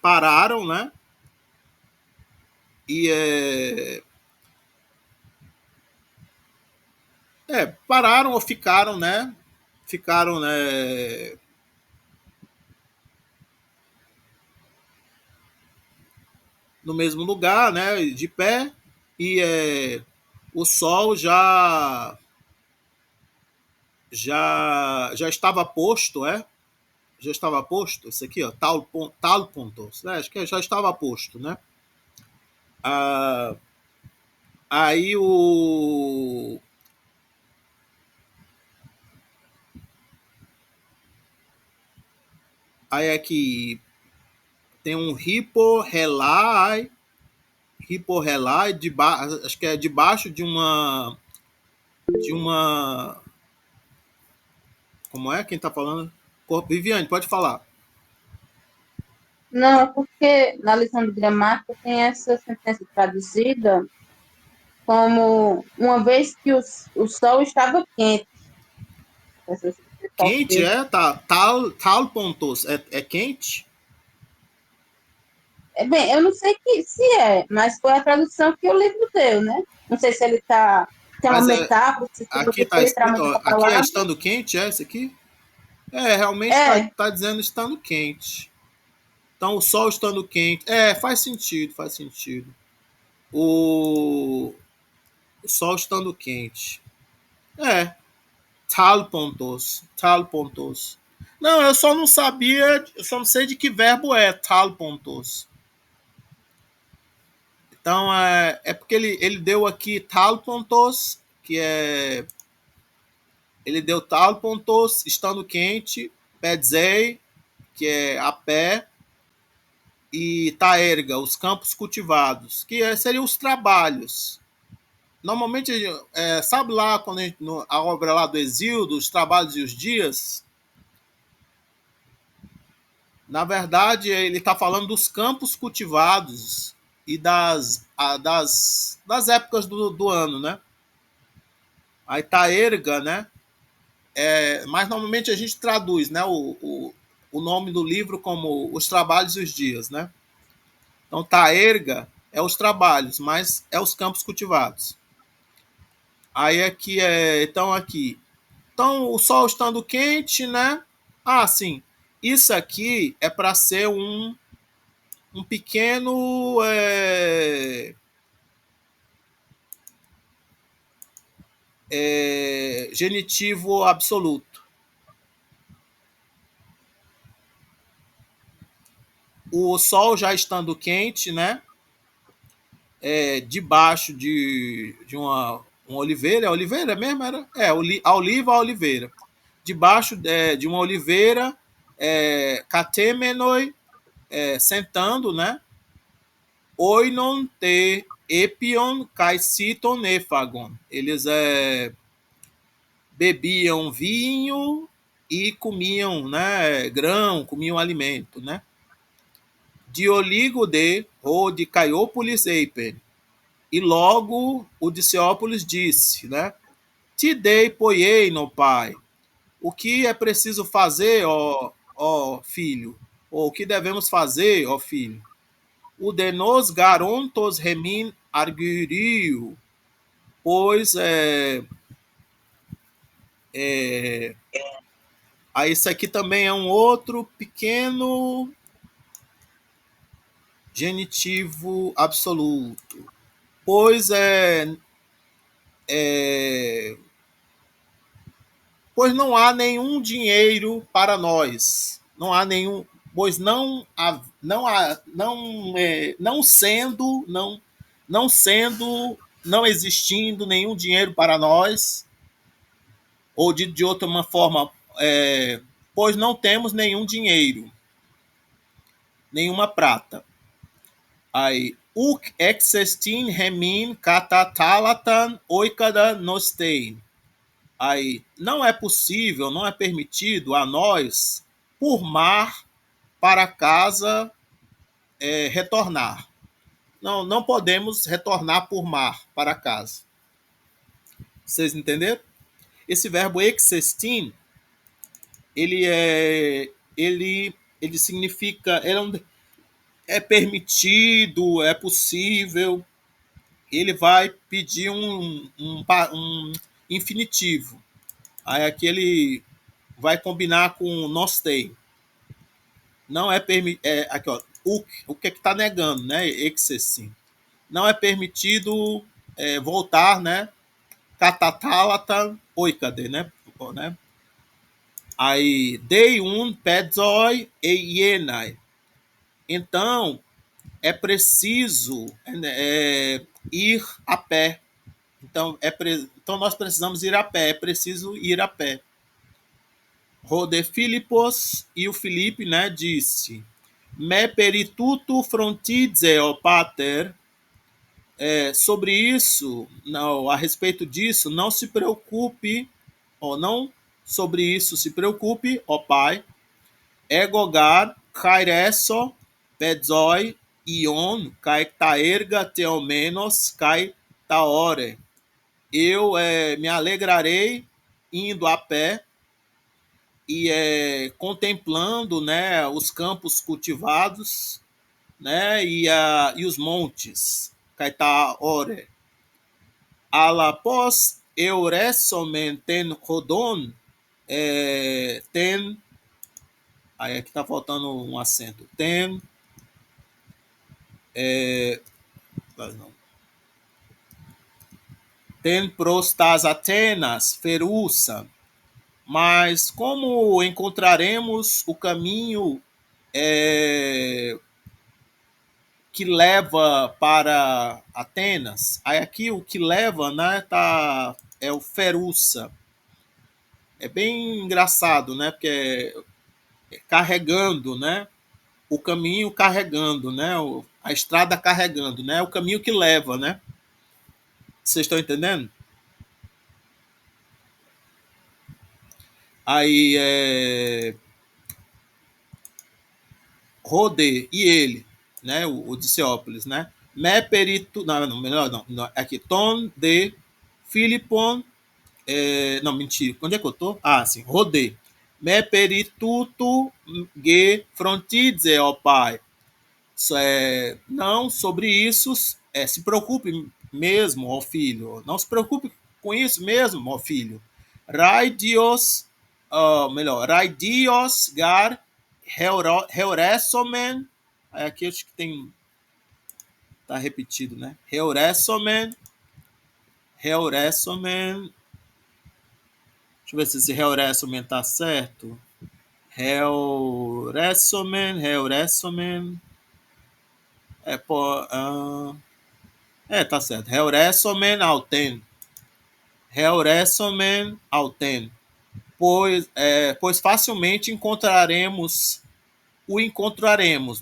Speaker 1: pararam, né, e pararam ou ficaram, né, ficaram, né, no mesmo lugar, né, de pé, e o sol já estava posto, é? Já estava posto, isso aqui, ó, tal pontos, né? Acho que já estava posto, né? Ah, aí o aí aqui tem um hiporrelai acho que é debaixo de uma como é quem tá falando? Viviane, pode falar.
Speaker 2: Não, é porque na lição de gramática tem essa sentença traduzida como uma vez que o sol estava quente. Essa sentença
Speaker 1: Quente
Speaker 2: quente.
Speaker 1: é, tá, tal pontos, é quente?
Speaker 2: É, bem, eu não sei se é, mas foi a tradução que o livro deu, né? Não sei se ele está. Se é uma
Speaker 1: Mas
Speaker 2: metáfora, se
Speaker 1: aqui
Speaker 2: significa
Speaker 1: tá escrito,
Speaker 2: literalmente
Speaker 1: ó,
Speaker 2: essa
Speaker 1: aqui é
Speaker 2: palavra.
Speaker 1: estando quente, é esse aqui? É, realmente
Speaker 2: É,
Speaker 1: tá dizendo estando quente. Então o sol estando quente. É, faz sentido, faz sentido. O, o sol estando quente. É, tal pontos. Não, eu só não sabia, eu só não sei de que verbo é tal pontos. Então é porque ele deu aqui tal pontos, que é. Ele deu tal pontos, estando quente, pedzei, que é a pé, e taerga, os campos cultivados, que seriam os trabalhos. Normalmente, sabe lá, quando a obra lá do Exíodo, os trabalhos e os dias, na verdade, ele está falando dos campos cultivados e das épocas do ano, né? A Itaerga, né? Mas normalmente a gente traduz, né, o nome do livro como Os Trabalhos e os Dias, né? Então, Taerga é os trabalhos, mas é os campos cultivados. Aí aqui então aqui. Então, o sol estando quente, né? Ah, sim. Isso aqui é para ser um pequeno genitivo absoluto. O sol já estando quente, né? Debaixo de uma oliveira. É oliveira mesmo? Era? A oliva, a oliveira. Debaixo de uma oliveira, catemenoi, sentando, né? Oinon te epion caiciton efagon. Eles bebiam vinho e comiam, né, grão, comiam alimento, né? Dioligo de Caiópolis eipen. E logo o Diciópolis disse, né? Te dei poiei no pai. O que é preciso fazer, ó filho? Ou o que devemos fazer, ó filho? O de nos garontos remin arguirio, pois aí isso aqui também é um outro pequeno genitivo absoluto. Pois é pois não há nenhum dinheiro para nós. Não há nenhum, pois não sendo, não existindo nenhum dinheiro para nós, ou de outra uma forma, pois não temos nenhum dinheiro, nenhuma prata. Aí, uk existin remin katatalatan oikada nostei. Aí, não é possível, não é permitido a nós, por mar, para casa retornar. Não, não podemos retornar por mar para casa. Vocês entenderam? Esse verbo existin, ele significa, é permitido, é possível. Ele vai pedir um infinitivo. Aí aqui ele vai combinar com nós tem. Não é permitido. Aqui, ó, o que está negando, né? Existing. Não é permitido voltar, né? Katatalatan oikade, né? Aí, dei pedzoi e yenai. Então, é preciso ir a pé. Então, nós precisamos ir a pé. É preciso ir a pé. Rode Filipos, e o Filipe, né, disse: Me perituto frontize, ó pater. Sobre isso, não, a respeito disso, não se preocupe, ou não sobre isso se preocupe, ó pai. Egogar, kaireso, pedzoi, ion, kai taerga teomenos, kai taore. Eu me alegrarei indo a pé e contemplando, né, os campos cultivados, né, e os montes, Caetaore. Alapós euresomen ten rodon, ten, aí aqui está faltando um acento, ten prostas Atenas, ferusa. Mas como encontraremos o caminho que leva para Atenas? Aí aqui o que leva, né, é o ferusa. É bem engraçado, né, porque é carregando, né, o caminho carregando, né, a estrada carregando, né, o caminho que leva, né. Vocês estão entendendo? Aí Rode e ele, né, o Odisseópolis, né? Me perito, não, melhor não, aqui, Tom de Filipon, não, mentira, onde é que eu tô? Ah, sim, Rode. Me perituto ge frontize, ó pai. Não, sobre isso, se preocupe mesmo, ó filho. Não se preocupe com isso mesmo, ó filho. Rai Dios, melhor, Rai Dios gar heuresomen. Aqui acho que tá repetido, né? Heuresomen. Deixa eu ver se esse heuresomen tá certo. Heuresomen. Tá certo. Heuresomen auten. Pois facilmente encontraremos,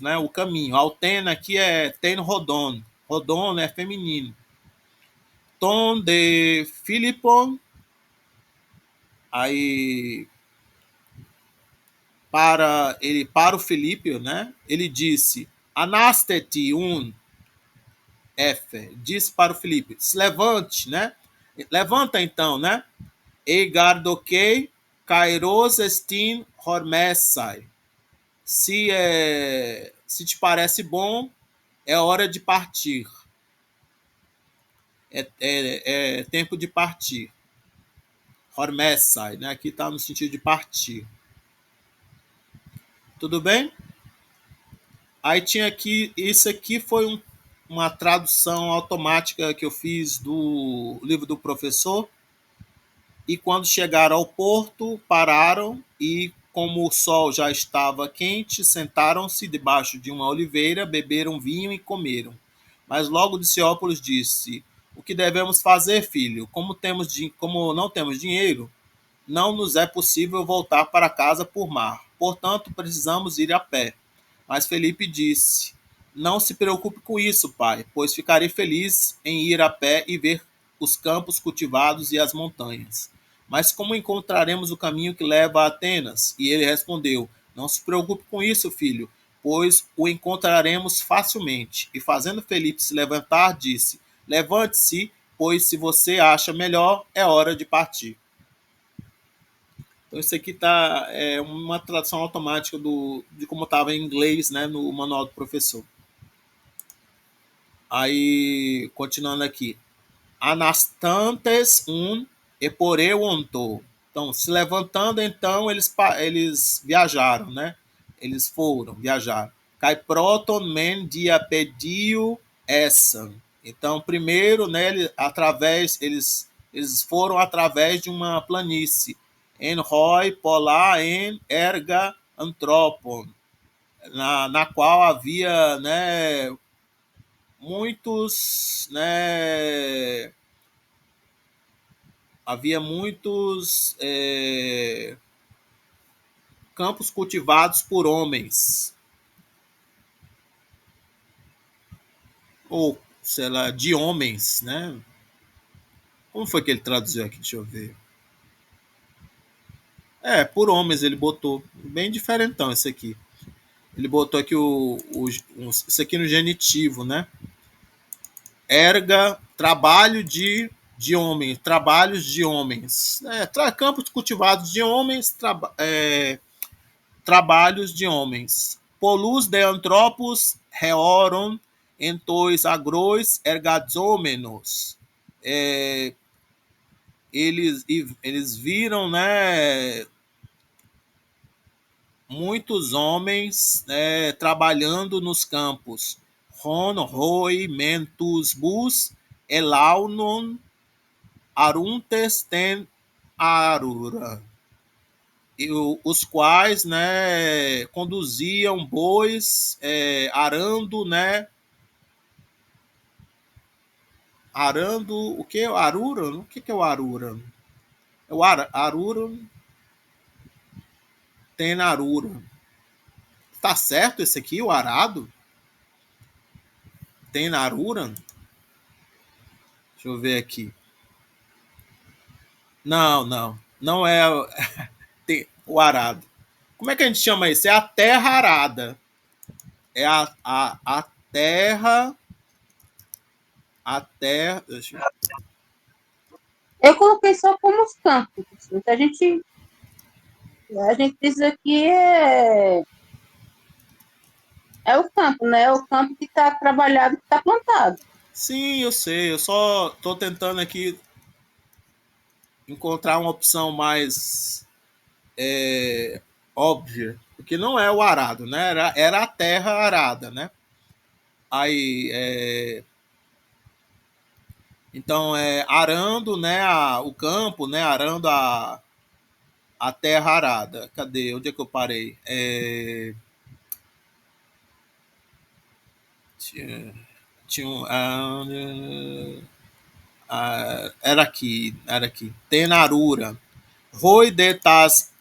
Speaker 1: né? O caminho. Auten aqui é ten rodon. Rodon é feminino. Tom de Filipon. Aí para o Filipe, né? Ele disse: Anasteti disse para o Filipe: se levante, né? Levanta então, né? Egardoquei kairos estin hormessai. Se te parece bom, é hora de partir. É tempo de partir. Hormessai, né? Aqui está no sentido de partir. Tudo bem? Aí tinha aqui, isso aqui foi uma tradução automática que eu fiz do livro do professor. E quando chegaram ao porto, pararam e, como o sol já estava quente, sentaram-se debaixo de uma oliveira, beberam vinho e comeram. Mas logo Diciópolis disse: O que devemos fazer, filho? Como não temos dinheiro, não nos é possível voltar para casa por mar. Portanto, precisamos ir a pé. Mas Felipe disse: Não se preocupe com isso, pai, pois ficarei feliz em ir a pé e ver os campos cultivados e as montanhas. Mas como encontraremos o caminho que leva a Atenas? E ele respondeu: Não se preocupe com isso, filho, pois o encontraremos facilmente. E fazendo Felipe se levantar, disse: Levante-se, pois se você acha melhor, é hora de partir. Então isso aqui é uma tradução automática de como estava em inglês, né, no manual do professor. Aí, continuando aqui. Anastantes eporeu onto. Então, se levantando, então, eles viajaram, né? Eles viajaram. Cai proton men dia pediu essa. Então, primeiro, né, eles foram através de uma planície, en roi polar en erga anthropon, na qual havia, né, muitos, né, campos cultivados por homens, ou, sei lá, de homens, né? Como foi que ele traduziu aqui? Deixa eu ver. Por homens ele botou. Bem diferentão esse aqui. Ele botou aqui isso aqui no genitivo, né? Erga, de homem, trabalhos de homens. Campos cultivados de homens, trabalhos de homens. Polus de anthropos reoron entois agrois ergazômenos. Eles viram, né, muitos homens, né, trabalhando nos campos. Ron, roi, mentus, bus, elaunon, aruntes ten arura. Os quais, né, conduziam bois, arando, né, arando o que? Arura? O que é o arura? É o arura, tem arura. Tá certo esse aqui, o arado? Tem arura? Deixa eu ver aqui. Não, não. Não é o arado. Como é que a gente chama isso? É a terra arada. É a terra. A terra.
Speaker 2: Eu coloquei só como os campos. A gente diz aqui é o campo, né? É o campo que está trabalhado, que está plantado.
Speaker 1: Sim, eu sei. Eu só estou tentando aqui encontrar uma opção mais óbvia, porque não é o arado, né? Era a terra arada, né? Aí, então, arando, né, o campo, né, arando a terra arada. Cadê? Onde é que eu parei? Tinha um, era aqui. Tenarura. Roi detas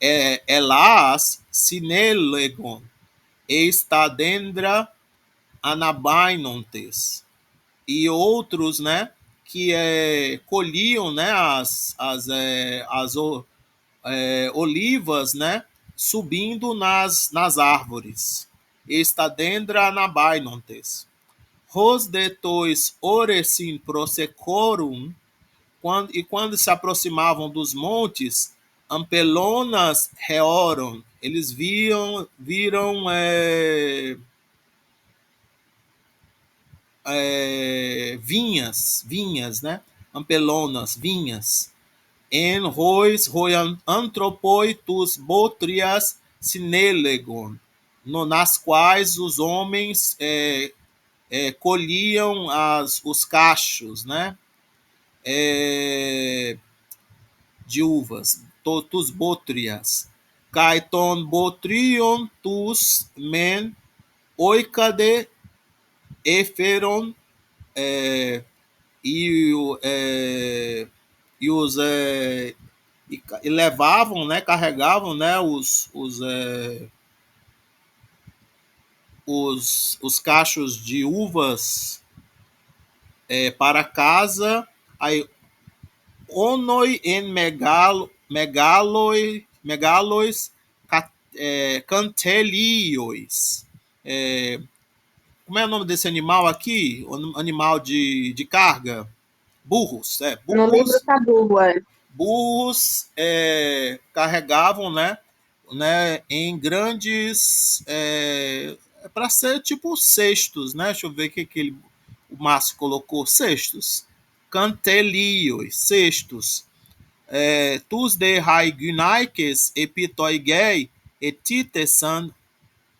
Speaker 1: elas sinelegon estadendra anabainontes. E outros, né, que colhiam, né, as olivas, né, subindo nas árvores. Estadendra anabainontes. Ros detois oresin prosecorum, quando se aproximavam dos montes, ampelonas reoram, eles viram vinhas, né? Ampelonas, vinhas. En roi antropoitus botrias sinelegon, nas quais os homens colhiam os cachos, né? De uvas, totus botrias. Caiton botrion tus men oicade eferon e, e os e levavam, né, carregavam, né, os cachos de uvas para casa. Aí onoi en megalois cantelios. Como é o nome desse animal aqui? O animal de carga? Burros.
Speaker 2: No livro
Speaker 1: Burros.
Speaker 2: tá burro,
Speaker 1: Burros carregavam, né, em grandes. Para ser tipo cestos, né? Deixa eu ver o que o Márcio colocou. Cestos. Cantelios, cestos. Tus de haigunaikes epitoigei etitesan,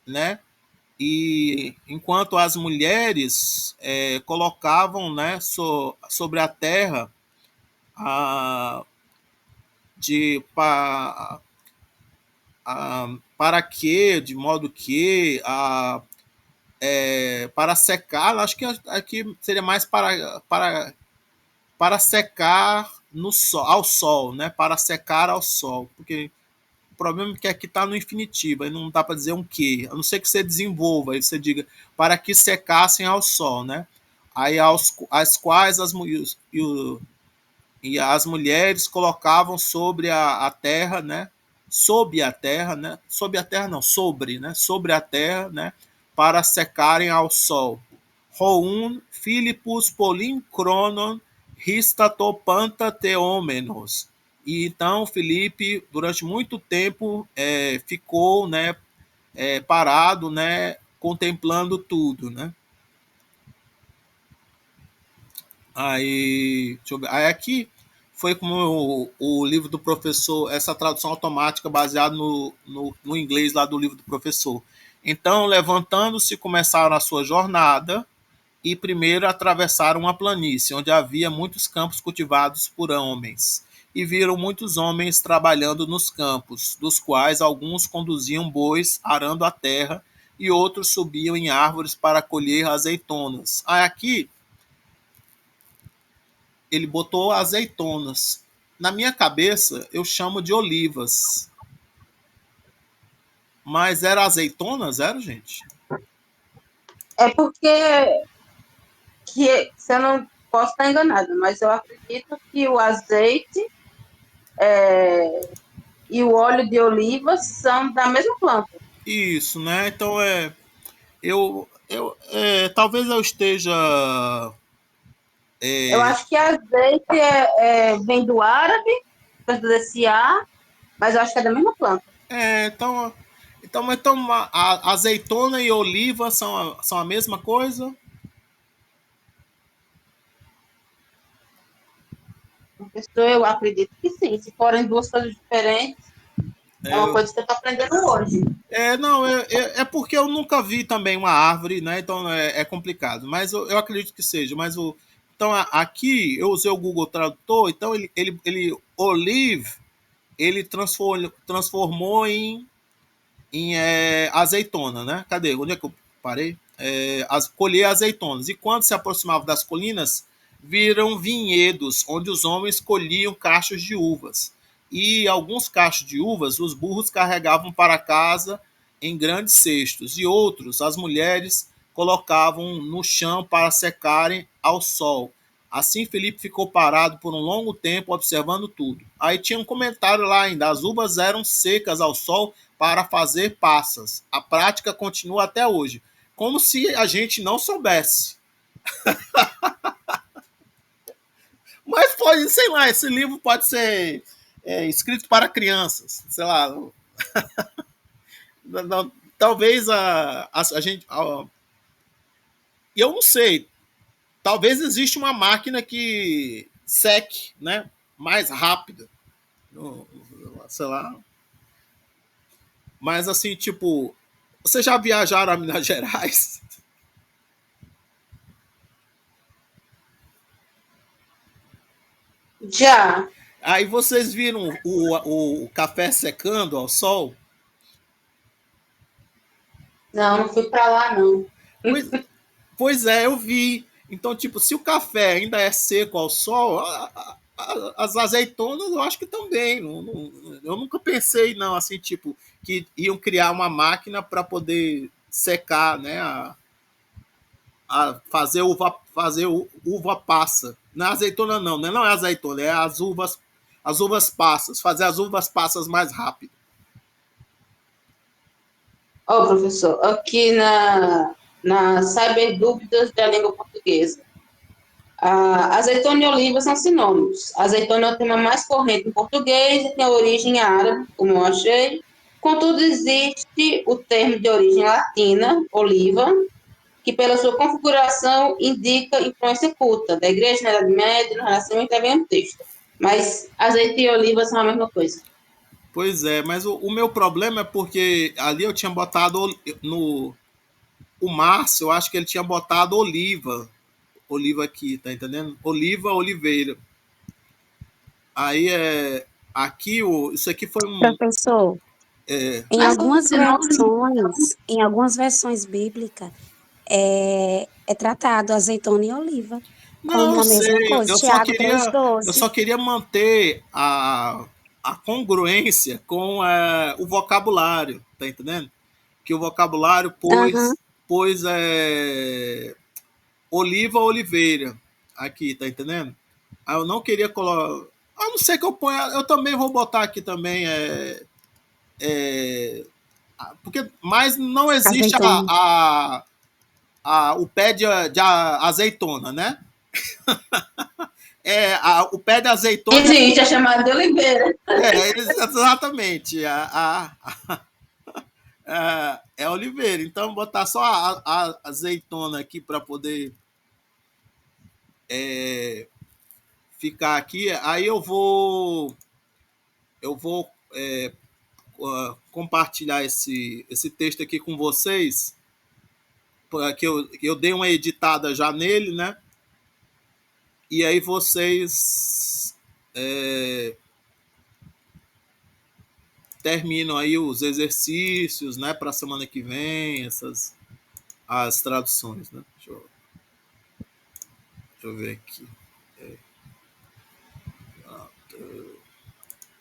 Speaker 1: né? e enquanto as mulheres colocavam, né, sobre a terra a, de para que, de modo que para secar, acho que aqui seria mais para secar no sol, ao sol, né? Para secar ao sol, porque o problema é que aqui está no infinitivo, aí não dá para dizer um que, a não ser que você desenvolva, aí você diga para que secassem ao sol, né? Aí as quais e as mulheres colocavam sobre a terra, né? Sob a terra, né? Sob a terra não, sobre, né? Sobre a terra, né? Para secarem ao sol. Roun, Philippus, Polim, Cronon, Ristatopanta, Teômenos. E então Felipe, durante muito tempo, ficou, né, parado, né, contemplando tudo, né? Aí, deixa eu ver. Aí aqui foi como o livro do professor, essa tradução automática baseada no inglês lá do livro do professor. Então, levantando-se, começaram a sua jornada e primeiro atravessaram uma planície, onde havia muitos campos cultivados por homens. E viram muitos homens trabalhando nos campos, dos quais alguns conduziam bois arando a terra e outros subiam em árvores para colher azeitonas. Aí aqui ele botou azeitonas. Na minha cabeça, eu chamo de olivas. Mas era azeitonas, era, gente?
Speaker 2: É porque que você não posso estar enganado, mas eu acredito que o azeite e o óleo de oliva são da mesma planta.
Speaker 1: Isso, né? Então talvez eu esteja.
Speaker 2: Eu
Speaker 1: É,
Speaker 2: acho que azeite vem do árabe, desse A, mas eu acho que é da mesma planta.
Speaker 1: então a azeitona e oliva são a mesma coisa?
Speaker 2: Professor, eu acredito que sim. Se forem duas coisas diferentes, é uma
Speaker 1: É,
Speaker 2: coisa que você está aprendendo hoje.
Speaker 1: não, é porque eu nunca vi também uma árvore, né? Então é complicado. Mas eu acredito que seja. Então aqui eu usei o Google Tradutor, então ele olive, ele transformou em azeitona, né? Cadê? Onde é que eu parei? Colher azeitonas. E quando se aproximava das colinas, viram vinhedos, onde os homens colhiam cachos de uvas. E alguns cachos de uvas os burros carregavam para casa em grandes cestos, e outros as mulheres colocavam no chão para secarem ao sol. Assim Felipe ficou parado por um longo tempo observando tudo. Aí tinha um comentário lá ainda: as uvas eram secas ao sol para fazer passas. A prática continua até hoje. Como se a gente não soubesse. Mas pode, sei lá, esse livro pode ser escrito para crianças. Sei lá. Talvez a gente. E eu não sei. Talvez exista uma máquina que seque, né? Mais rápida. Sei lá. Mas assim, tipo. Vocês já viajaram a Minas Gerais?
Speaker 2: Já.
Speaker 1: Aí vocês viram o café secando ao sol?
Speaker 2: Não, não fui para lá, não.
Speaker 1: Pois, pois é, eu vi. Então, tipo, se o café ainda é seco ao sol, as azeitonas eu acho que também. Eu nunca pensei, não, assim, tipo, que iam criar uma máquina para poder secar, né? Fazer uva passa. Não é azeitona, não, né? Não é azeitona, é as uvas passas, fazer as uvas passas mais rápido.
Speaker 2: Ó, professor, aqui na Cyber Dúvidas da Língua Portuguesa. Azeitona e oliva são sinônimos. Azeitona é o tema mais corrente em português e tem origem árabe, como eu achei. Contudo, existe o termo de origem latina, oliva, que pela sua configuração indica influência culta da igreja na Idade Média, no Renascimento e bem texto. Mas azeite e oliva são a mesma coisa.
Speaker 1: Pois é, mas o meu problema é porque ali eu tinha botado o Márcio, eu acho que ele tinha botado oliva. Oliva aqui, tá entendendo? Oliva, oliveira. Aí aqui isso aqui foi um.
Speaker 3: Professor,
Speaker 1: É,
Speaker 2: Mas continua.
Speaker 3: em algumas versões bíblicas, é tratado azeitona e oliva
Speaker 1: não,
Speaker 3: como
Speaker 1: eu
Speaker 3: a mesma
Speaker 1: sei.
Speaker 3: coisa. Tiago três
Speaker 1: Eu
Speaker 3: doze.
Speaker 1: só queria manter a congruência com o vocabulário, tá entendendo? Que o vocabulário
Speaker 3: Aham,
Speaker 1: pôs oliva, oliveira aqui, tá entendendo? Aí eu não queria colocar. A não ser que eu ponha. Eu também vou botar aqui também. Porque, mas não existe
Speaker 3: azeitona.
Speaker 1: o pé de azeitona, né? O pé de azeitona
Speaker 2: Existe, é chamado de oliveira.
Speaker 1: exatamente. É oliveira. Então, vou botar só a azeitona aqui para poder ficar aqui. Aí eu vou compartilhar esse texto aqui com vocês, que eu dei uma editada já nele, né? E aí vocês terminam aí os exercícios, né, para a semana que vem, as traduções, né? Deixa eu ver aqui.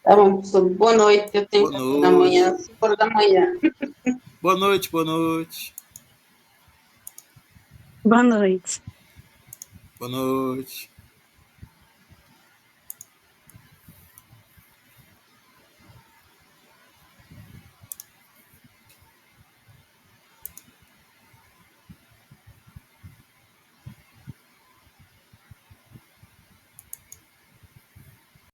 Speaker 2: Tá bom, professor. Boa noite. Eu tenho
Speaker 1: Boa
Speaker 2: café da manhã,
Speaker 1: noite.
Speaker 2: 5 horas da manhã.
Speaker 1: Boa noite, boa noite.
Speaker 3: Boa noite.
Speaker 1: Boa noite.